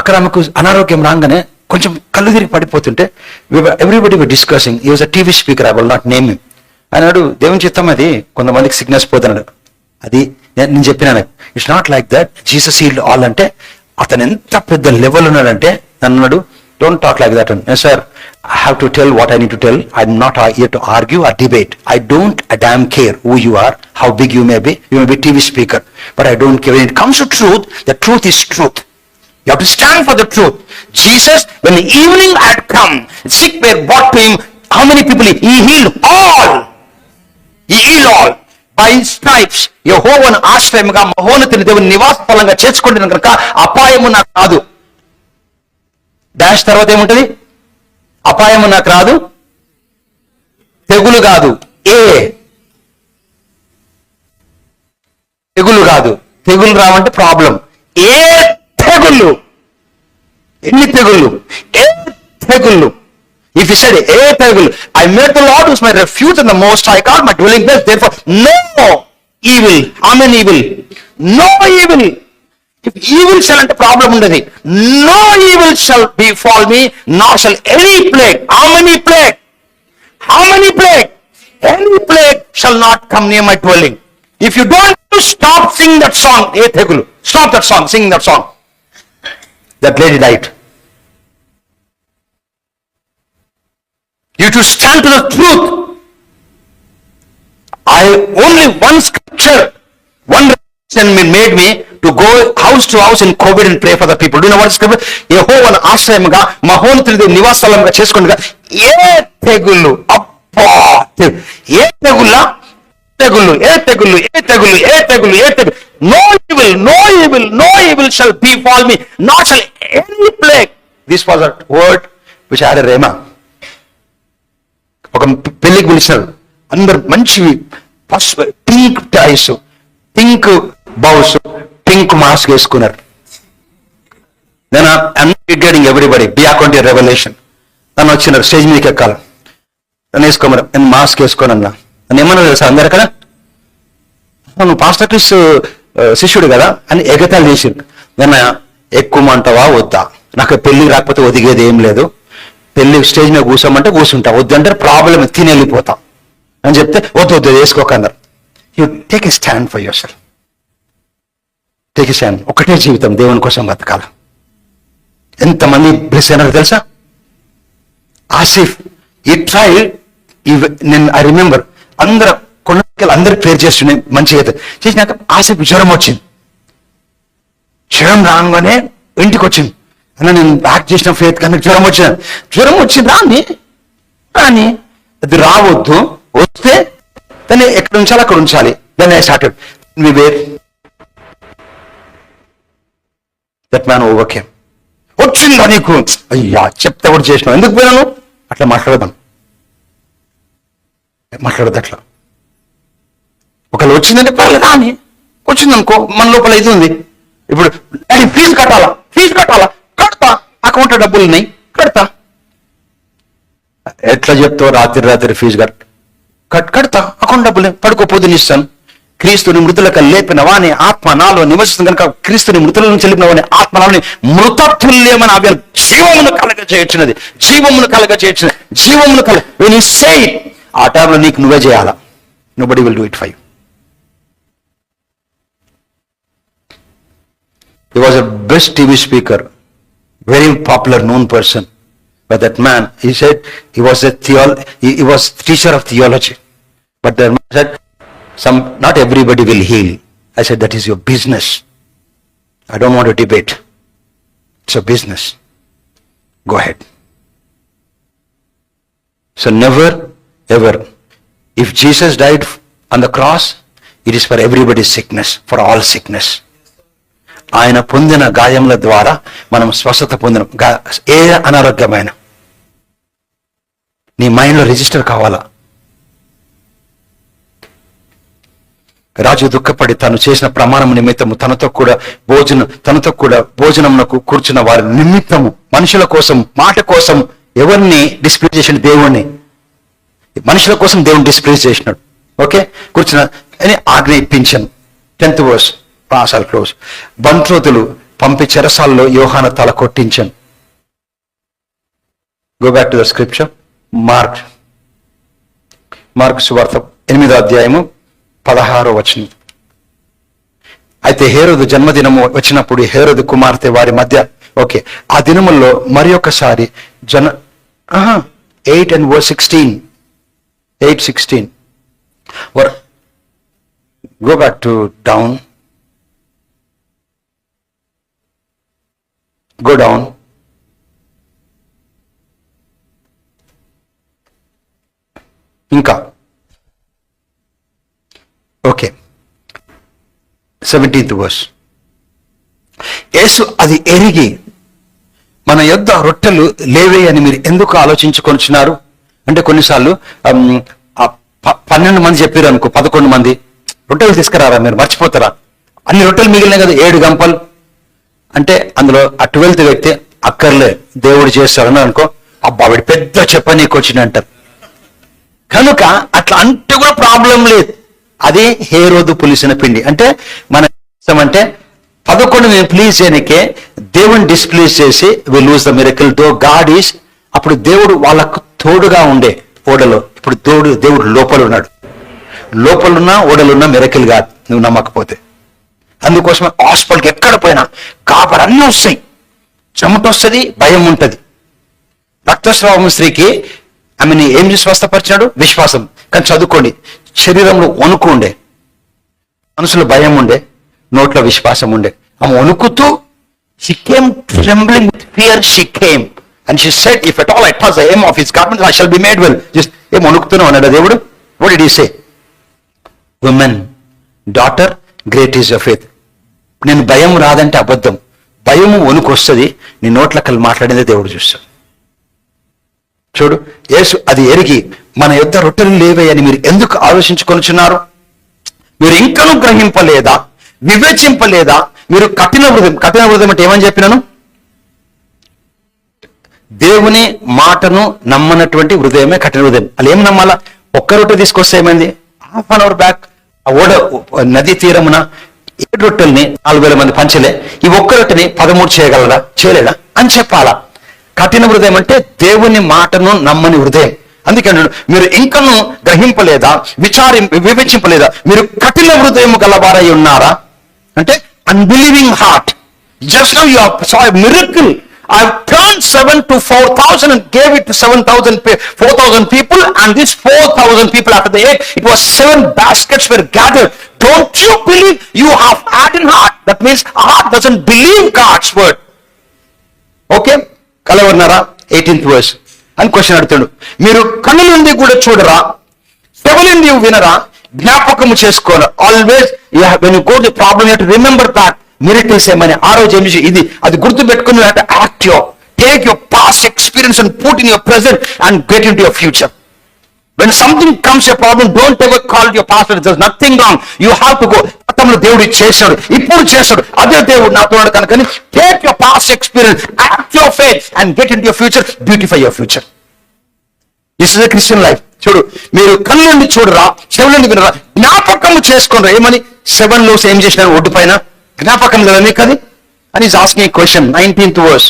అక్కడ ఆమెకు అనారోగ్యం రాగానే కొంచెం కళ్ళు తిరిగి పడిపోతుంటే ఎవ్రీబడి వర్ డిస్కసింగ్. ఈ was a TV speaker, I will not name him. అన్నాడు, దేవుని చిత్తం అది, కొంతమందికి సిగ్నెస్ పోతున్నాడు. అది నేను చెప్పినాను, it's not like that, Jesus healed all అంటే అతను ఎంత పెద్ద లెవెల్ ఉన్నాడంటే అన్నాడు, డోంట్ టాక్ లైక్ దట్ అని. Sir, I have to tell what I need to tell. I'm not here to argue or debate. I don't damn care who you are, how big you may be. You may be TV speaker, but I don't care. When it comes to truth, the truth is truth. You have to stand for the truth. Jesus, when the evening had come, sick were brought to him. How many people? He healed all. He healed all. By his stripes, యెహోవాను ఆశ్రయముగా మహోన్నతుని దేవుని నివాస స్థలంగా చేర్చుకుంటున్నాను కనుక అపాయము నాకు రాదు. Dash తర్వాత ఏముంటది? అపాయము నాకు రాదు, తెగులు కాదు, తెగులు కాదు. తెగులు రావంటే ప్రాబ్లం. ఏ తెగుళ్ళు, ఎన్ని తెగుళ్ళు, ఏ తెగుళ్ళు. If he said, ఏ తెగులు, I made the Lord who's my refuge and the most high God my dwelling place, therefore no evil. Amen. Evil, no evil. If evil shall ante problem undadi, no evil shall befall me, nor shall any plague. How many plague? How many plague? Any plague shall not come near my dwelling. If you don't stop singing that song, hey Thegulu, stop that song, sing that song. That lady died. You to stand to the truth. Only one scripture, one revelation made me to go house to house in COVID and pray for the people. Do you know what scripture? యెహోవాను ఆశ్రయముగా మహోన్నతుని నివాస స్థలంగా చేసుకుంటగా ఏ తెగుళ్ళు, అబ్బా, ఏ తెగుళ్ళ, తెగుళ్ళు, ఏ తెగుళ్ళు, ఏ తెగుళ్ళు, ఏ తెగుళ్ళు, ఏ తెగుళ్ళు. No evil, no evil, no evil shall befall me, nor shall any plague. This was a word which I had a rhema. ఒక పెళ్లికి పిలిచినారు, అందరు మంచివి, pink టైస్, pink bows, pink mask వేసుకున్నారు. నేను అన్నిటింగ్ ఎవ్రీబడి బి అకౌంట్ రెవల్యూషన్. నన్ను వచ్చినారు, stage మీదకి ఎక్కాలి, నన్ను వేసుకోమన్నారు. నేను మాస్క్ వేసుకోనన్నా. నన్ను ఏమన్నా తెలుసా అందరు కదా, నువ్వు పాస్టర్ క్రిస్ శిష్యుడు కదా అని ఎగతాళి చేసిండు. నేను ఎక్కుమంటావా వద్దా, నాకు పెళ్లికి రాకపోతే ఒదిగేది ఏం లేదు, పెళ్లి స్టేజ్ మీద కూర్చోమంటే కూర్చుంటా, వద్దంటే ప్రాబ్లం తిని వెళ్ళిపోతా అని చెప్తే వద్దు వేసుకోకన్నారు. You take a stand for yourself. Take a stand. ఒకటే జీవితం, దేవుని కోసం బతకాల. ఎంతమంది బ్లెస్ అయినారు తెలుసా? ఆసిఫ్ ఈ ట్రైల్, నేను ఐ రిమెంబర్ అందరూ కొండకి అందరు ప్రేర్ చేస్తున్నాయి మంచిగా చేసినాక ఆసిఫ్ జ్వరం వచ్చింది. జ్వరం రాగానే ఇంటికి వచ్చింది. అన్న నేను బ్యాక్ చేసిన ఫేత్ కన్నా జ్వరం వచ్చింది రాని అది రావద్దు, వస్తే దాన్ని ఎక్కడ ఉంచాలి అక్కడ ఉంచాలి. దాన్ని I started we where that man overcame. వచ్చిందా నీకు, అయ్యా చెప్తే కూడా చేసినావు, ఎందుకు పోయినాను, అట్లా మాట్లాడదాం, మాట్లాడదు అట్లా. ఒకవేళ వచ్చిందంటే పర్లేదు రాని, వచ్చిందనుకో మన లోపల ఇది ఉంది. ఇప్పుడు ఫీజు కట్టాలా కడతా, అకౌంట్లో డబ్బులు ఉన్నాయి కడతా. ఎట్లా చెప్తావు, రాత్రి ఫీజు కడతా, అకౌంట్ డబ్బులు పడుకోపోదుని ఇస్తాను. క్రీస్తుని మృతులకు లేపిన వాని ఆత్మ నాలో నివసిస్తుంది కనుక క్రీస్తుని మృతుల నుంచి లేపిన వాని ఆత్మ నాలోని మృతతుల్యమైన అభ్యాసం జీవమును కలగచేయుచున్నది, జీవమును when you say it, ఆ టైంలో నీకు నువ్వే చేయాలా. nobody will do it for you. He was a best TV speaker, very popular known person. But that man, he said he was he was teacher of theology. But the man said, not everybody will heal. I said, that is your business. I don't want to debate. It's a business. Go ahead. So never ever, if Jesus died on the cross, it is for everybody's sickness, for all sickness. ఆయన పొందిన గాయముల ద్వారా మనం స్వస్థత పొందిన ఏ అనారోగ్యమైన నీ మైండ్లో register కావాలా. రాజు దుఃఖపడి తాను చేసిన ప్రమాణం నిమిత్తము తనతో కూడా భోజనమునకు కూర్చున్న వారి నిమిత్తము, మనుషుల కోసం, మాట కోసం ఎవరిని డిస్ప్లేస్ చేసిన? దేవుణ్ణి. మనుషుల కోసం దేవుని డిస్ప్లేస్ చేసినాడు. ఓకే, కూర్చున్న అని ఆజ్ఞాపించాను. 10th verse, పాసాలు close. బంట్రోతులు పంపి చెరసాల్లో యోహాను తల కొట్టించాను. Go back to the scripture. Mark సువార్త 8వ అధ్యాయము 16వ వచనం. అయితే హేరోదు జన్మదినము వచ్చినప్పుడు హేరోదు కుమార్తె వారి మధ్య, ఓకే, ఆ దినముల్లో మరి ఒకసారి 8 and verse 16. 8:16. Or go back to down. Go down. ఇంకా ఓకే, 17th verse. యేసు అది ఎరిగి, మన యొద్ద రొట్టెలు లేవే అని మీరు ఎందుకు ఆలోచించుకొనిచున్నారు? అంటే కొన్నిసార్లు 12 మంది చెప్పారు అనుకో, 11 మంది రొట్టెలు తీసుకురారా, మీరు మర్చిపోతారా? అన్ని రొట్టెలు మిగిలినాయి కదా, 7 గంపలు. అంటే అందులో ఆ 12th వ్యక్తి అక్కర్లే, దేవుడు చేస్తాడని అనుకో, అబ్బా వీడు పెద్ద చెప్పనీకి వచ్చిన అంటారు. కనుక అట్లా అంటే కూడా ప్రాబ్లం లేదు. అది హేరోదు పులిసిన పిండి. అంటే మన అంటే 11 మేము ప్లీజ్ చేయనికే దేవుని డిస్ప్లేస్ చేసి we lose the miracle though God is. అప్పుడు దేవుడు వాళ్ళకు తోడుగా ఉండే ఓడలో, ఇప్పుడు దేవుడు లోపల ఉన్నాడు. లోపలున్నా ఓడలున్నా మిరకిల్ కాదు నువ్వు నమ్మకపోతే. అందుకోసమే హాస్పిటల్కి ఎక్కడ పోయినా కాపర్ అన్నీ వస్తాయి, చెమట వస్తుంది, భయం ఉంటుంది. రక్తస్రావం స్త్రీకి ఆమెని ఏం చేసి స్వస్థపరిచాడు? విశ్వాసం. కానీ చదువుకోండి, శరీరంలో వణుకు ఉండే, మనసులో భయం ఉండే, నోట్లో విశ్వాసం ఉండే. ఆమె వణుకుతూ she came trembling with fear, she came and she said, if at all I touch the hem of his garment I shall be made well. Just ఏం వణుకుతూనే ఉన్నాడు దేవుడు. What did he say? Woman, daughter, great is your faith. నేను భయం రాదంటే అబద్ధం. భయము వణుకు వస్తుంది, నీ నోట్ల కళ్ళు మాట్లాడిందే దేవుడు చూస్తాడు. చూడు, యేసు అది ఎరిగి, మన యొద్ద రొట్టెలు లేవే అని మీరు ఎందుకు ఆలోచించుకొనిచున్నారు? మీరు ఇంకనూ గ్రహింపలేదా, వివేచింపలేదా? మీరు కఠిన హృదయం అంటే ఏమని చెప్పినాను? దేవుని మాటను నమ్మనటువంటి హృదయమే కఠిన హృదయం. అలా ఏం నమ్మాలా? ఒక్క రొట్టె తీసుకొస్తే ఏమైంది? హాఫ్ అన్ అవర్ బ్యాక్ ఆ నదీ తీరమున 7 రొట్టెల్ని 4,000 మంది పంచలే, ఈ ఒక్క రొట్టెని 13 చేయగలరా, చేయలేదా అని చెప్పాలా? కఠిన హృదయం అంటే దేవుని మాటను నమ్మని హృదయం. అందుకే మీరు ఇంకనూ గ్రహింపలేదా, వివేచింపలేదా? మీరు కఠిన హృదయం గలవారై ఉన్నారా? అంటే unbelieving heart. Just now you saw a miracle. I've turned 7 to 4,000 and gave it to 4,000 people, and these 4,000 people after the 8, it was 7 baskets were gathered. Don't you believe? You have hardened heart. That means heart doesn't believe God's word. Okay? కలవన్నారా? 18th verse అని question అడుగుతాడు. మీరు కన్నుల నుండి కూడా చూడరా, చెవుల నుండి వినరా, జ్ఞాపకము చేసుకోరా. Always when you go to problem you have to remember that miracles ఏమని ఆ రోజు ఏం చేసి ఇది అది గుర్తు పెట్టుకుని act your take your past experience and put in your present and get in to your future. When something comes a problem, don't ever call your pastor. There's nothing wrong. You have to go. గతంలో దేవుడు చేశాడు, ఇప్పుడు చేశాడు, అదే దేవుడు నాతో కనుక take your past experience, act your faith and get in to your future, beautify your future. This is a Christian life. చూడు, మీరు కళ్ళు నుండి చూడరా, చెవుల నుండి వినరా, జ్ఞాపకము చేసుకోనరా. ఏమని 7 loaves ఏం చేసినారు ఒడ్డు పైన? జ్ఞాపకం లేదా మీకు అది? అని is asking A question. 19th verse.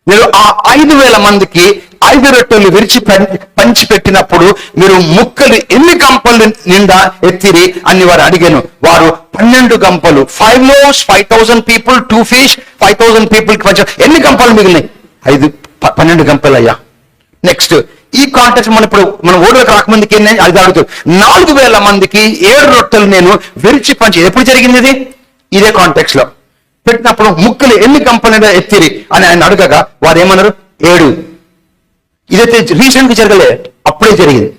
మీరు ఆ 5,000 మందికి 5 రొట్టెలు విరిచి పంచిపెట్టినప్పుడు మీరు ముక్కలు ఎన్ని గంపలు నిండా ఎత్తిరి అని వారు అడిగాను. వారు 12 గంపలు. 5 loaves, 5,000 people, 2 fish, 5,000 people కి పంచారు. ఎన్ని గంపలు మిగిలినాయి? 12 గంపలు అయ్యా. నెక్స్ట్ ఈ కాంటెక్స్ట్ మనం ఓడలకు రాకమందికి అది అడుగుతాడు. 4,000 మందికి 7 రొట్టెలు నేను విరిచి పంచి. ఎప్పుడు జరిగింది ఇది? ఇదే కాంటెక్స్ట్ లో పెట్టినప్పుడు ముక్కలు ఎన్ని గంపలు ఎత్తిరి అని ఆయన అడగగా వారు ఏమన్నారు? 7. ఇదైతే రీసెంట్ గా జరగలే, అప్పుడే జరిగింది.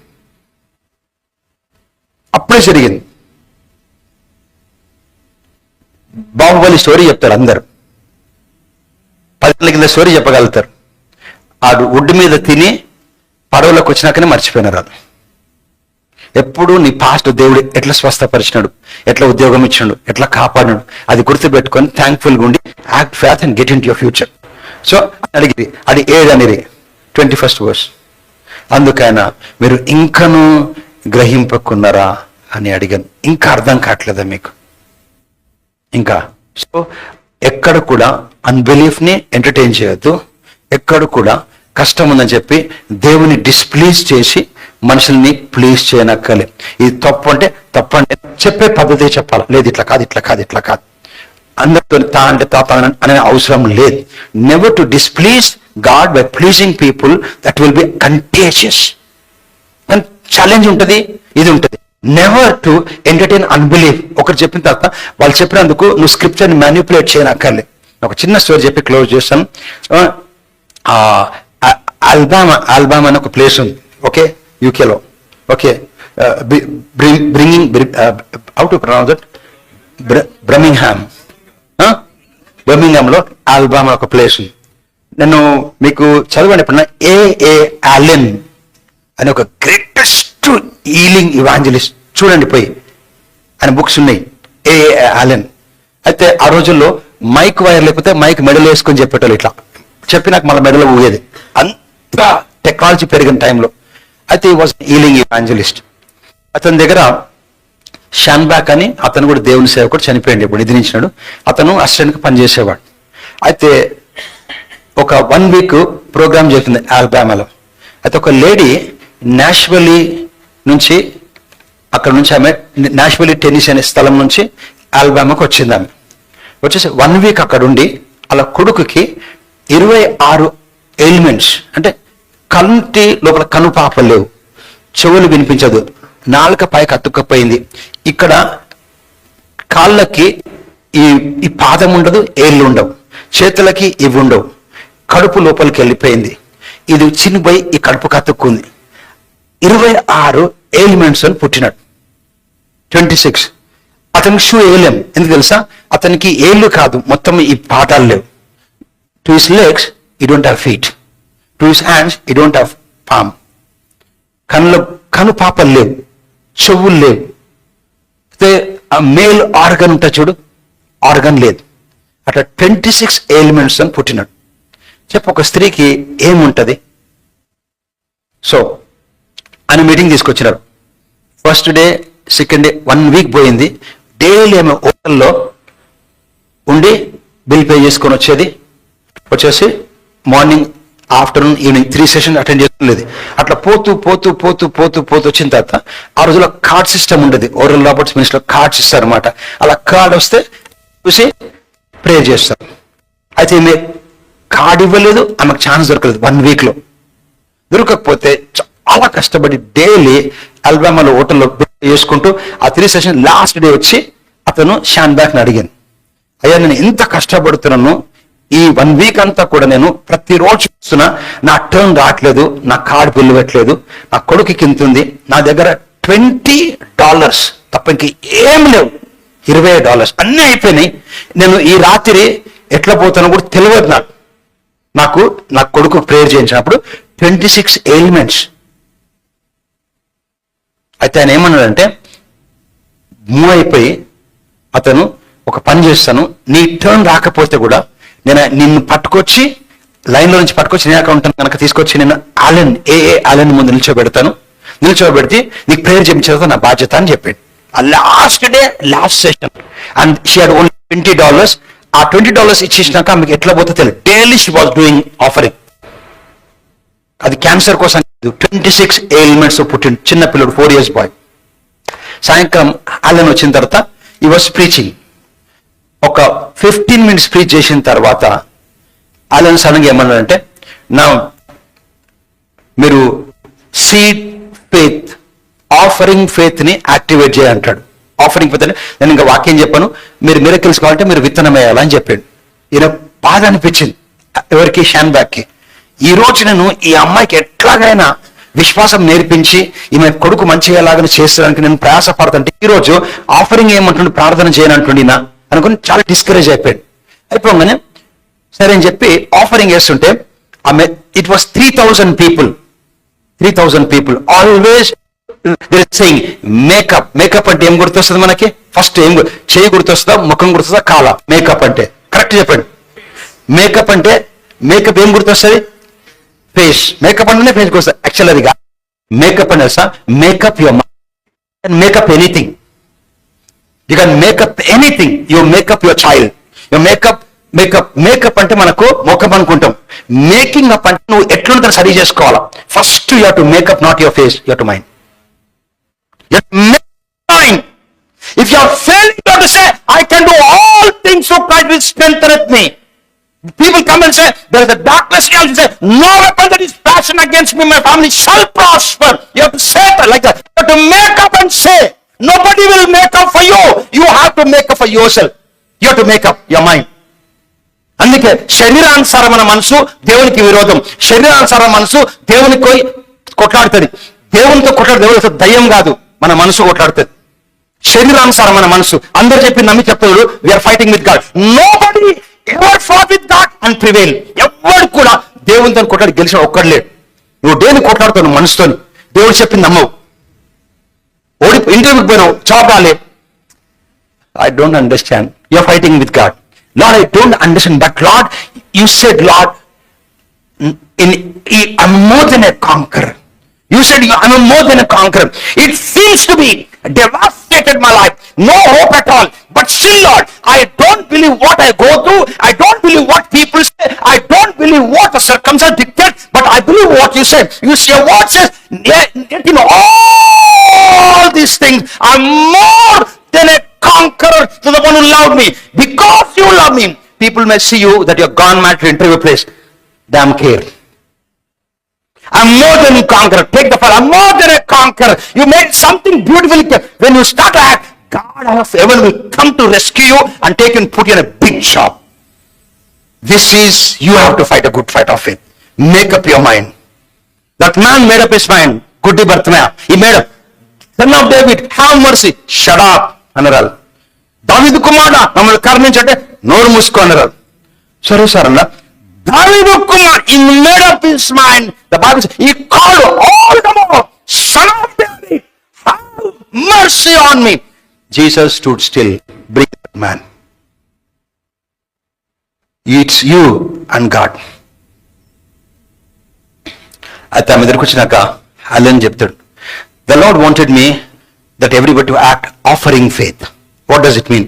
బాహుబలి స్టోరీ చెప్తారు అందరు, 10 ఏళ్ల కింద స్టోరీ చెప్పగలుగుతారు. ఆడు ఒడ్డు మీద తిని పడవలోకి వచ్చినాకనే మర్చిపోయినారు. అది ఎప్పుడు నీ పాస్ట్ దేవుడు ఎట్లా స్వస్థపరిచినాడు, ఎట్లా ఉద్యోగం ఇచ్చినాడు, ఎట్లా కాపాడినాడు, అది గుర్తుపెట్టుకొని థ్యాంక్ఫుల్గా ఉండి act faith and get in to your future. So అడిగి అది 7 అనేది 21st verse. అందుకైనా మీరు ఇంకను గ్రహింపకున్నారా అని అడిగాను. ఇంకా అర్థం కావట్లేదా మీకు? ఇంకా సో ఎక్కడ కూడా అన్బిలీఫ్ ని ఎంటర్టైన్ చేయొద్దు. ఎక్కడ కూడా కష్టం ఉందని చెప్పి దేవుని డిస్ప్లీజ్ చేసి మనుషుల్ని ప్లీజ్ చేయనక్కలే. ఇది తప్పు అంటే తప్పు అంటే చెప్పే పద్ధతి చెప్పాలి. లేదు ఇట్లా కాదు, ఇట్లా కాదు, ఇట్లా కాదు, అందరితో తా అంటే తా అనే అవసరం లేదు. Never to displease God by pleasing people, that will be contagious. Challenge ఉంటుంది, ఇది ఉంటుంది. Never to entertain unbelief. ఒకరు చెప్పిన తర్వాత వాళ్ళు చెప్పినందుకు నువ్వు స్క్రిప్చర్ని మ్యానిపులేట్ చేయనక్కర్లే. ఒక చిన్న స్టోరీ చెప్పి క్లోజ్ చేస్తాను. ఆల్బామా అని ఒక ప్లేస్ ఉంది, ఓకే, యూకేలో. Okay, how to pronounce that, బర్మింగ్హామ్లో ఆల్బామా ఒక ప్లేస్ ఉంది. నేను మీకు చదవండి ఎప్పుడన్నా. ఏ ఆలెన్ అని ఒక గ్రేటెస్ట్ హీలింగ్ ఇవాంజలిస్ట్, చూడండి పోయి, ఆయన బుక్స్ ఉన్నాయి. ఏ ఆలెన్. అయితే ఆ రోజుల్లో మైక్ వైర్ లేకపోతే మైక్ మెడలో వేసుకొని చెప్పేటోళ్ళు. ఇట్లా చెప్పి నాకు మళ్ళీ మెడలో ఊగేది. అంత టెక్నాలజీ పెరిగిన టైంలో. అయితే ఈ వాజ్ హీలింగ్ ఇవాంజలిస్ట్. అతని దగ్గర షాన్బ్యాక్ అని అతను కూడా దేవుని సేవకుడు, చనిపోయింది, ఇప్పుడు నిద్రించినాడు. అతను అసిస్టెంట్గా పనిచేసేవాడు. అయితే ఒక 1 week ప్రోగ్రామ్ జరిగింది ఆల్బామాలో. అయితే ఒక లేడీ నాష్వెల్లీ నుంచి, అక్కడ నుంచి ఆమె నాష్వెల్లీ టెన్నిస్ అనే స్థలం నుంచి ఆల్బామాకు వచ్చింది. ఆమె వచ్చేసి 1 week అక్కడ ఉండి అలా కొడుకుకి 26 ఎలిమెంట్స్, అంటే కంటి లోపల కనుపాపలు లేవు, చెవులు వినిపించదు, నాలుక పైకి అతుక్కపోయింది, ఇక్కడ కాళ్ళకి ఈ పాదం ఉండదు, ఏళ్ళు ఉండవు, చేతులకి ఇవి ఉండవు, కడుపు లోపలికి వెళ్ళిపోయింది, ఇది చిన్నపోయి ఈ కడుపు కతుక్కుంది. 26 ఎలిమెంట్స్ అని పుట్టినాడు. 26. అతనికి షూ వేయలేం, ఎందుకు తెలుసా? అతనికి ఏళ్ళు కాదు, మొత్తం ఈ పాదాలు లేవు. టు హిస్ లెగ్స్ ఈ don't have feet, to his hands ఈ డోంట్ హ్యావ్ పామ్. కను పాపలు లేవు, చెవులు లేవు. అయితే ఆ మేల్ ఆర్గన్ ఉంటా చూడు, ఆర్గన్ లేదు. అట్లా 26 ఎలిమెంట్స్ అని పుట్టినాడు. చెప్పు, ఒక స్త్రీకి ఏముంటది? సో ఆయన మీటింగ్ తీసుకొచ్చినారు. First day, second day, 1 week పోయింది. డైలీ ఆమె హోటల్లో ఉండి బిల్ పే చేసుకొని వచ్చేసి morning, afternoon, evening 3 sessions attend చేసుకోలేదు. అట్లా పోతూ వచ్చిన తర్వాత ఆ రోజుల్లో కార్డ్ సిస్టమ్ ఉండేది. ఓరల్ రాబర్ట్స్ మినిస్టర్ కార్డ్స్ ఇస్తారు అనమాట. అలా కార్డ్ వస్తే చూసి ప్రేయర్ చేస్తారు. అయితే ఈమె కార్డ్ ఇవ్వలేదు, ఆమెకు ఛాన్స్ దొరకలేదు. 1 weekలో దొరకకపోతే చాలా కష్టపడి డైలీ అల్బామాలో హోటల్లో చేసుకుంటూ ఆ 3 sessions లాస్ట్ డే వచ్చి అతను షాన్బ్యాక్ని అడిగాను, అయ్యా నేను ఎంత కష్టపడుతున్నాను, ఈ 1 week అంతా కూడా నేను ప్రతిరోజు చూస్తున్నా, నా టర్న్ రావట్లేదు, నా కార్డు బిల్లు పెట్టలేదు, నా కొడుకు కింతుంది, నా దగ్గర $20 తప్ప ఇంక ఏం లేవు, $20 అన్నీ అయిపోయినాయి, నేను ఈ రాత్రి ఎట్లా పోతానో కూడా తెలియదు నాకు నా కొడుకు ప్రేయర్ చేయించినప్పుడు 26 ఎలిమెంట్స్. అయితే ఆయన ఏమన్నాడంటే, మూవ్ అయిపోయి అతను ఒక పని చేస్తాను, నీ టర్న్ రాకపోతే కూడా నేను నిన్ను పట్టుకొచ్చి లైన్లో నుంచి పట్టుకొచ్చి నేను అకౌంట్ కనుక తీసుకొచ్చి నేను ఆలెన్ ముందు నిల్చోబెడితే నీకు ప్రేయర్ చేయించడం నా బాధ్యత అని చెప్పాడు. ఆ last day, last session, and she had only $20. ఆ $20 ఇచ్చేసినాక ఆమెకి ఎట్లా పోతే తెలియదు. Daily she was doing offering. అది క్యాన్సర్ కోసం 26 ఎలిమెంట్స్ పుట్టిండు చిన్న పిల్లడు, 4 years బాయ్. సాయంకాలం ఆలెన్ వచ్చిన తర్వాత ఈ వాజ్ ప్రీచింగ్. ఒక 15 minutes ప్రీచ్ చేసిన తర్వాత ఆలెన్ సడన్గా ఏమన్నాడంటే, నా మీరు సీడ్ ఫెయిత్, ఆఫరింగ్ ఫెయిత్ ని యాక్టివేట్ చేయాలంటాడు. ఆఫరింగ్ ఫెయిత్ అంటే నేను ఇంకా వాక్యం చెప్పాను, మీరు మిరకిల్స్ కావాలంటే మీరు విత్తనం వేయాలని చెప్పాడు. ఈయన బాధ అనిపించింది ఎవరికి? షాన్బ్యాక్కి. ఈ రోజు నేను ఈ అమ్మాయికి ఎట్లాగైనా విశ్వాసం నేర్పించి ఈమె కొడుకు మంచిగా ఎలాగని చేస్తానికి నేను ప్రయాసపడుతుంటే ఈ రోజు ఆఫరింగ్ ఏమంటుండే, ప్రార్థన చేయనంటుండి నా అనుకుని చాలా డిస్కరేజ్ అయిపోగానే సరే అని చెప్పి ఆఫరింగ్ వేస్తుంటే ఆమె, it was 3,000 people, always saying makeup. Makeup అంటే ఏం గుర్తొస్తుంది మనకి? ఫస్ట్ ఏం చేయి గుర్తొస్తుందా, ముఖం గుర్తొస్తుందా, కాలా? మేకప్ అంటే కరెక్ట్ చెప్పండి. మేకప్ అంటే మేకప్ ఏం గుర్తొస్తుంది? ఫేస్. మేకప్ అంటేనే ఫేస్ గుర్తొస్తుంది. యాక్చువల్ అది కాదు. మేకప్ అంటే makeup your mind, makeup anything. You can makeup anything. You makeup your child. You makeup అంటే మనకు ముఖం అనుకుంటాం. మేకింగ్ అప్ అంటే నువ్వు ఎట్లుంటే సరి చేసుకోవాలా. First you have to make up not your face, you have to mind. If you are failing, you have to say, I can do all things through Christ which strengtheneth me. People come and say, there is a darkness here. You say, no weapon that is fashioned against me, my family shall prosper. You have to say that like that. You have to make up and say. Nobody will make up for you. You have to make up for yourself. You have to make up your mind. అందుకే శరీరానుసారమైన మనసు దేవునికి విరోధం. శరీరానుసార మనసు దేవునికి కొట్లాడుతుంది. దేవునితో కొట్లాడు. దేవుడితో దయ్యం కాదు, మన మనసు కొట్లాడుతుంది. శరీరానుసారమైన మనసు అందరు చెప్పి నమ్మి చెప్తాడు, we are fighting with God. Nobody ever fought with God and prevail. ఎవరు కూడా దేవునితో కొట్లాడి గెలిచిన ఒక్కడు లేడు. నువ్వు దేని కొట్లాడుతావు? మనసుతో. దేవుడు చెప్పింది నమ్మవు. ఇంటర్వ్యూకి పోయినావు, జాబ్ రాలే. I don't understand. You're fighting with God. Lord, I don't understand. But Lord, you said, Lord, I'm more than a conqueror. You said I'm more than a conqueror. It seems to be devastated my life. No hope at all. But still, Lord, I don't believe what I go through. I don't believe what people say. I don't believe what the circumstances dictate. But I believe what you said. Your word says, yet in all these things, I'm more than a conqueror to the one who loved me. Because you love me, people may see you that you're gone mad to interview place. Damn care. I'm more than a conqueror. Take the file. I'm more than a conqueror. You made something beautiful. When you start to act, God of heaven will come to rescue you and take you and put you in a big shop. This is, you have to fight a good fight of faith. Make up your mind. That man made up his mind. Goody Barthmaya. He made up. Son of David, have mercy. Shut up. అనరాలు. దావీదు కుమారుడా మమ్మల్ని కరుణించంటే నోరు మూసుకో అనరాలు. సరే sir అన్న. దావీదు Kumar he made up his mind. The Bible says he called all the more, Son of David, have mercy on me. Jesus stood still. Bring that man. It's you and God. అయితే ఆమె దగ్గరికి వచ్చినాక Allen చెప్తాడు, the Lord wanted me that everybody to act offering faith. What does it mean?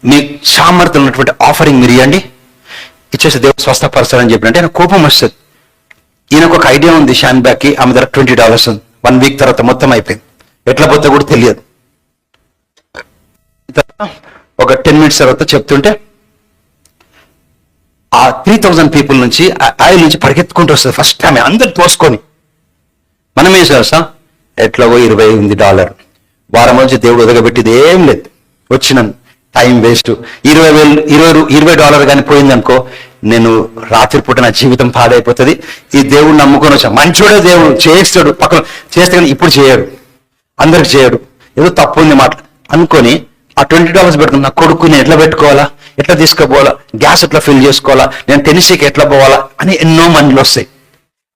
మీ సామర్థ్యం ఉన్నటువంటి offering మీరు ఇవ్వండి, ఇచ్చేసి దేవుడు స్వస్థపరచాలని చెప్పినట్టే ఆయన కోపం వస్తుంది. ఈయనకు ఒక ఐడియా ఉంది, షాన్ బ్యాక్కి ఆమె దగ్గర $20 ఉంది. 1 వీక్ తర్వాత మొత్తం అయిపోయింది. ఎట్లా పోతే కూడా తెలియదు. ఒక 10 minutes తర్వాత చెప్తుంటే ఆ 3000 people నుంచి ఆయిల్ నుంచి పరిగెత్తుకుంటూ వస్తుంది. ఫస్ట్ ఆమె అందరు తోసుకొని. మనం ఏం చేస్తాం? ఎట్లాగో $20 ఉంది. వారం నుంచి దేవుడు ఒదగబెట్టిది ఏం లేదు. వచ్చిన టైం వేస్ట్. $20 కానీ పోయిందనుకో, నేను రాత్రిపూట నా జీవితం పాడైపోతుంది. ఈ దేవుడు నమ్ముకొని వచ్చా. మంచోడే దేవుడు, చేస్తాడు, పక్కన చేస్తే కానీ ఇప్పుడు చేయడు, అందరికి చేయడు, ఏదో తప్పు ఉంది మాట అనుకొని ఆ $20 పెట్టుకుని నా కొడుకు నేను ఎట్లా పెట్టుకోవాలా, ఎట్లా తీసుకుపోవాలా, గ్యాస్ ఎట్లా ఫిల్ చేసుకోవాలా, నేను టెన్నిసీకి ఎట్లా పోవాలా అని ఎన్నో మందిలు వస్తాయి.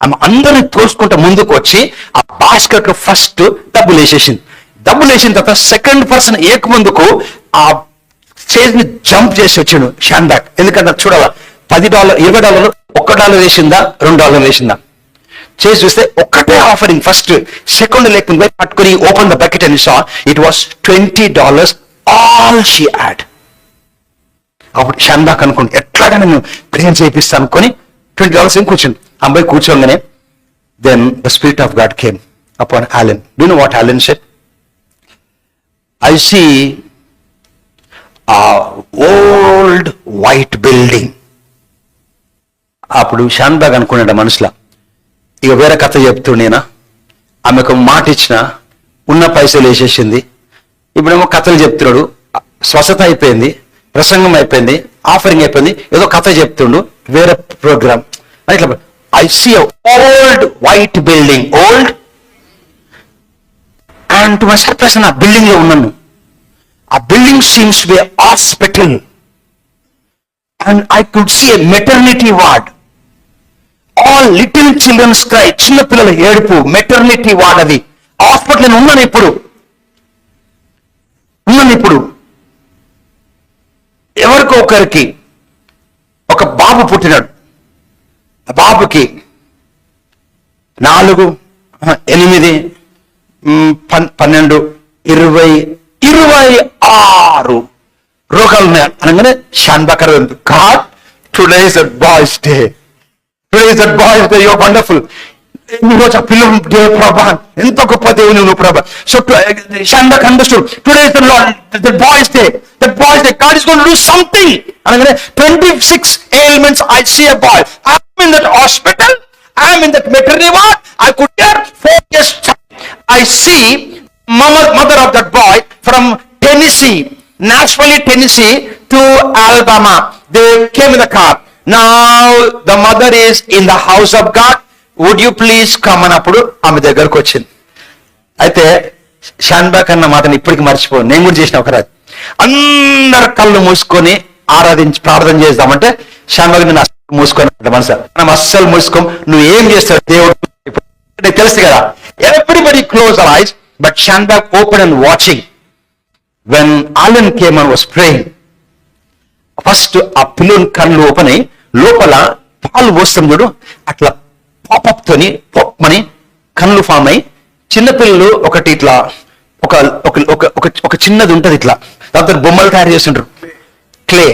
ఆమె అందరిని తోసుకుంటూ ముందుకు వచ్చి ఆ బాస్కెట్ లో ఫస్ట్ డబ్బులు వేసేసింది. డబ్బులు వేసిన తర్వాత సెకండ్ పర్సన్ ఏక ముందుకు ఆ స్టేజ్ ని జంప్ చేసి వచ్చాడు షాన్ బ్యాక్. ఎందుకంటే చూడాలా, $10 $20 $1 వేసిందా $2 వేసిందా చేసి చూస్తే ఒక్కటే ఆఫరింగ్. ఫస్ట్ సెకండ్ లేకుండా పట్టుకుని open the bucket and saw it was $20 all she add. అప్పుడు షాన్ బ్యాక్ అనుకోండి ఎట్లాగా నేను ప్రేయర్ చేయిస్తాను అనుకొని $20 ఏం కూర్చుంది. అబ్బాయి కూర్చోగానే then the spirit of God came upon Alan. Do you know what Alan said? I see a old white building. అప్పుడు షాన్ బ్యాగ్ అనుకున్నాడు మనసులో, ఇక వేరే కథ చెప్తుండేనా, ఆమెకు మాట ఇచ్చిన ఉన్న పైసలు వేసేసింది, ఇప్పుడేమో కథలు చెప్తున్నాడు. స్వస్థత అయిపోయింది, ప్రసంగం అయిపోయింది, ఆఫరింగ్ అయిపోయింది, ఏదో కథ చెప్తుండు, వేరే ప్రోగ్రామ్ ఇట్లా. I see a old white building, old, and to my surprise ఆ బిల్డింగ్ లో ఉన్నాను. ఆ building seems to be a hospital and I could see a maternity ward. All little children's cry, చిన్న పిల్లల ఏడుపు, మెటర్నిటీ వార్డ్ అది. Hospital నేను ఉన్నాను ఇప్పుడు ఎవరికో ఒకరికి ఒక బాబు పుట్టినాడు. ఆ బాబుకి 4, 8, 12, 20, 26 రోగాలు ఉన్నాయి అనగానే Shanbaker God today is that boy's day, your wonderful. ఈరోజు ఆ పిల్లల డే ప్రభా, ఎంత గొప్ప దేవుని నువ్వు ప్రభా. So Shanbak understood today is the boy's day, God is going to do something. అనగానే 26 ailments I see a boy. I'm in that hospital, I'm in that maternity ward, I could hear 4 years I see mother of that boy from Tennessee, Nashville, Tennessee to Alabama. They came in the car. Now the mother is in the house of God. Would you please come అన్నప్పుడు ఆమె దగ్గరకు వచ్చింది. అయితే షాన్బాక్ అన్న మాటని ఇప్పటికి మర్చిపో. నేను కూడా చేసిన ఒక రాజు అందరు కళ్ళు మూసుకొని ప్రార్థన చేద్దామంటే షాన్బాక్ నేను అస్సలు మూసుకొని మనసు మనం అస్సలు మూసుకోం. నువ్వు ఏం చేస్తావు దేవుడు తెలుసు కదా. Everybody close our eyes but Shanbak open and watching. When Alan came and was praying, first ఆ పిల్లని కళ్ళు ఓపెన్ అయ్యి లోపల పాలు పోస్తాం చూడు, అట్లా పాపప్ తోని పొప్పమని కళ్ళు ఫామ్ అయ్యి చిన్నపిల్లలు ఒకటి ఇట్లా ఒక చిన్నది ఉంటది ఇట్లా, దాంతో బొమ్మలు తయారు చేస్తుంటారు క్లే,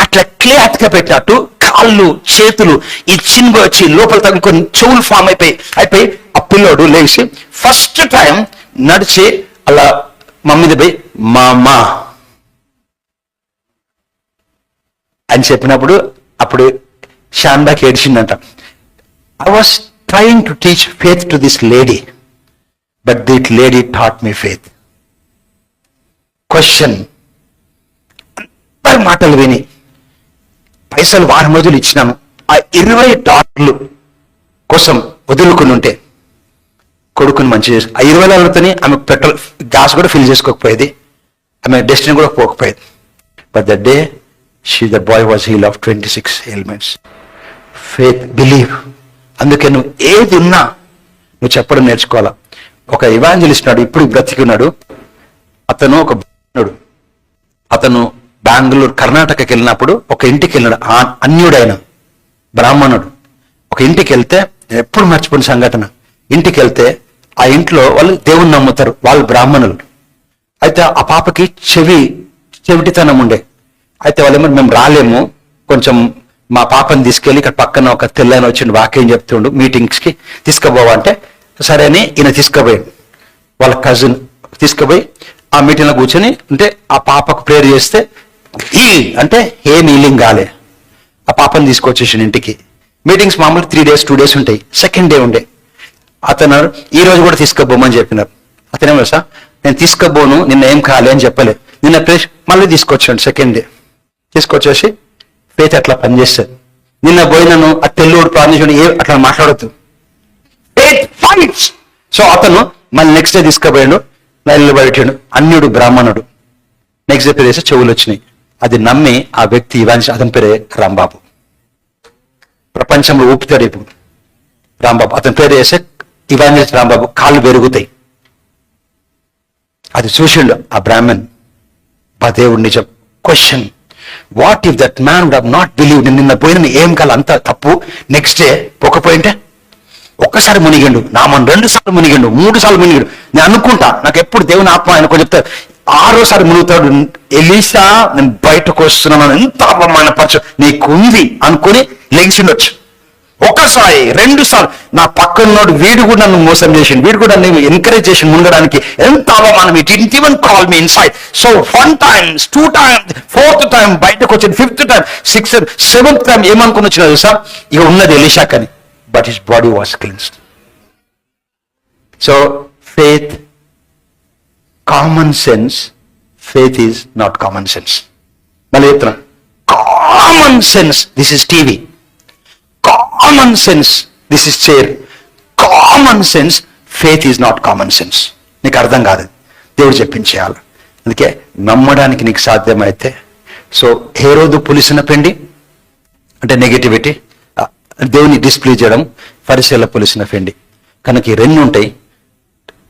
అట్లా క్లే అతక పెట్టినట్టు కాళ్ళు చేతులు ఈ చిన్న వచ్చి లోపల తగ్గుకొని చెవులు ఫామ్ అయిపోయి ఆ పిల్లోడు లేచి ఫస్ట్ టైం నడిచి అలా మమ్మీది పోయి మా అని చెప్పినప్పుడు అప్పుడు షాన్బాక్ ఏడ్చిందంట. I was trying to teach faith to this lady, but that lady taught me faith. Question. అందరి మాటలు విని పైసలు 4 రోజులు ఇచ్చినాను. ఆ $20 కోసం వదులుకుని ఉంటే కొడుకుని మంచి చేసి ఆ $20 ఆమె పెట్రోల్ గ్యాస్ కూడా ఫిల్ చేసుకోకపోయేది, ఆమె డెస్టినీ కూడా పోకపోయేది. But the day the boy was healed of 26 ailments. Faith, believe. అందుకే నువ్వు ఏది ఉన్నా నువ్వు చెప్పడం నేర్చుకోవాలా. ఒక ఇవాంజలిస్ట్ నాడు, ఇప్పుడు బ్రతికి ఉన్నాడు. అతను బెంగళూరు కర్ణాటకకి వెళ్ళినప్పుడు ఒక ఇంటికి వెళ్ళాడు. అన్యుడైన బ్రాహ్మణుడు ఒక ఇంటికి వెళ్తే, ఎప్పుడు మర్చిపోయిన సంఘటన, ఇంటికి వెళ్తే ఆ ఇంట్లో వాళ్ళు దేవుణ్ణి నమ్ముతారు, వాళ్ళు బ్రాహ్మణులు. అయితే ఆ పాపకి చెవిటితనం ఉండే. అయితే వాళ్ళేమో మేము రాలేము, కొంచెం మా పాపని తీసుకెళ్ళి ఇక్కడ పక్కన ఒక తెల్లని వచ్చిండు వాక్యం చెప్తుండు మీటింగ్స్ కి తీసుకుపోవా అంటే సరే అని ఈయన తీసుకుపోయాడు. వాళ్ళ కజిన్ తీసుకుపోయి ఆ మీటింగ్ లో కూర్చొని అంటే ఆ పాపకు ప్రేయర్ చేస్తే అంటే ఏం హీలింగ్ కాలే. ఆ పాపని తీసుకొచ్చేసాడు ఇంటికి. మీటింగ్స్ మామూలు 3 days 2 days ఉంటాయి. సెకండ్ డే ఉండే అతను ఈ రోజు కూడా తీసుకుపోమని చెప్పినారు. అతనేమో సార్ నేను తీసుకుపోను, నిన్న ఏం కాలే అని చెప్పలేదు. నిన్న ప్రేస్ మళ్ళీ తీసుకొచ్చాడు. సెకండ్ డే తీసుకొచ్చేసి ఫేత్ అట్లా పనిచేస్తుంది. నిన్న పోయినను ఆ తెల్లుడు ప్రార్థించడం అట్లా మాట్లాడద్దు. సో అతను మళ్ళీ నెక్స్ట్ డే తీసుకుపోయాడు, నిలబెట్టాడు. అన్యుడు బ్రాహ్మణుడు. నెక్స్ట్ డే పేరు చెవులు వచ్చినాయి. అది నమ్మి ఆ వ్యక్తి ఇవాంజలిస్ట్, అతని పేరే రాంబాబు. ప్రపంచంలో ఊపుతాడు ఇప్పుడు రాంబాబు. అతని పేరు వేసే ఇవాంజలిస్ట్ రాంబాబు. కాళ్ళు పెరుగుతాయి. అది చూసిండు ఆ బ్రాహ్మణ్. ఆ దేవుడు నిజం. Question, what if that man would have not believe? నిన్న పోయిన ఏం కాల అంత తప్పు. నెక్స్ట్ డే పోకపోయింటే ఒక్కసారి మునిగిండు, నా మన 2 సార్లు మునిగిండు, 3 సార్లు మునిగిండు. నేను అనుకుంటా, నాకు ఎప్పుడు దేవుని ఆత్మ ఆయన చెప్తారు 6ఓసారి మునుగుతాడు. ఎలీషా నేను బయటకు వస్తున్నాను, ఎంత అవమానపరచు నీకుంది అనుకుని లెగిసిండొచ్చు. 1 సారి 2 సార్లు నా పక్కనోడు వీడు కూడా నన్ను మోసం చేసిండు, వీడు కూడా నన్ను ఎంకరేజ్ చేసి మునగడానికి ఎంత అవమానం. It didn't even call me inside. So 1 time 2 times 4th time బయటకు వచ్చింది, 5th time 6th 7th time ఏమనుకుని వచ్చినా తెలుసా, ఇక ఉన్నది ఎలీషాకని. But his body was cleansed. So faith, common sense. Faith is not common sense. మళ్ళీ చెప్తున్నా, common sense this is TV, common sense this is chair, common sense faith is not common sense. నీకు అర్థం కాదు, దేవుడు చెప్పించేయాలి. అందుకే నమ్మడానికి నీకు సాధ్యమైతే. సో హేరోదు పులిసిన పిండి అంటే నెగటివిటీ, దేవుని డిస్ప్లే చేయడం. ఫరిసేల పులిసిన పిండి. కనుక ఈ 2 ఉంటాయి.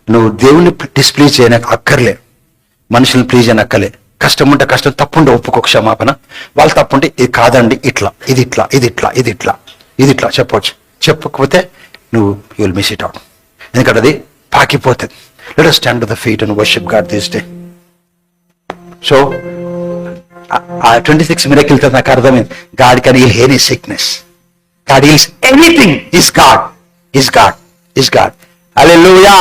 నువ్వు దేవుని డిస్ప్లీజ్ చేయడానికి అక్కర్లే, మనుషుల్ని ప్లీజ్ చేయని అక్కర్లే. కష్టం ఉంటే కష్టం, తప్పుంటే ఒప్పుకో క్షమాపణ. వాళ్ళు తప్పుంటే ఇది కాదండి, ఇట్లా ఇది ఇట్లా ఇది ఇట్లా ఇది ఇట్లా ఇది ఇట్లా చెప్పవచ్చు. చెప్పకపోతే నువ్వు you will miss it out, ఎందుకంటే అది పాకిపోతుంది. Let us stand to the feet and worship God this day. So ఆ 26 మిరకిల్తో నాకు అర్థమైంది, God can heal any sickness, God heals anything. Is God, is God, is God. Hallelujah.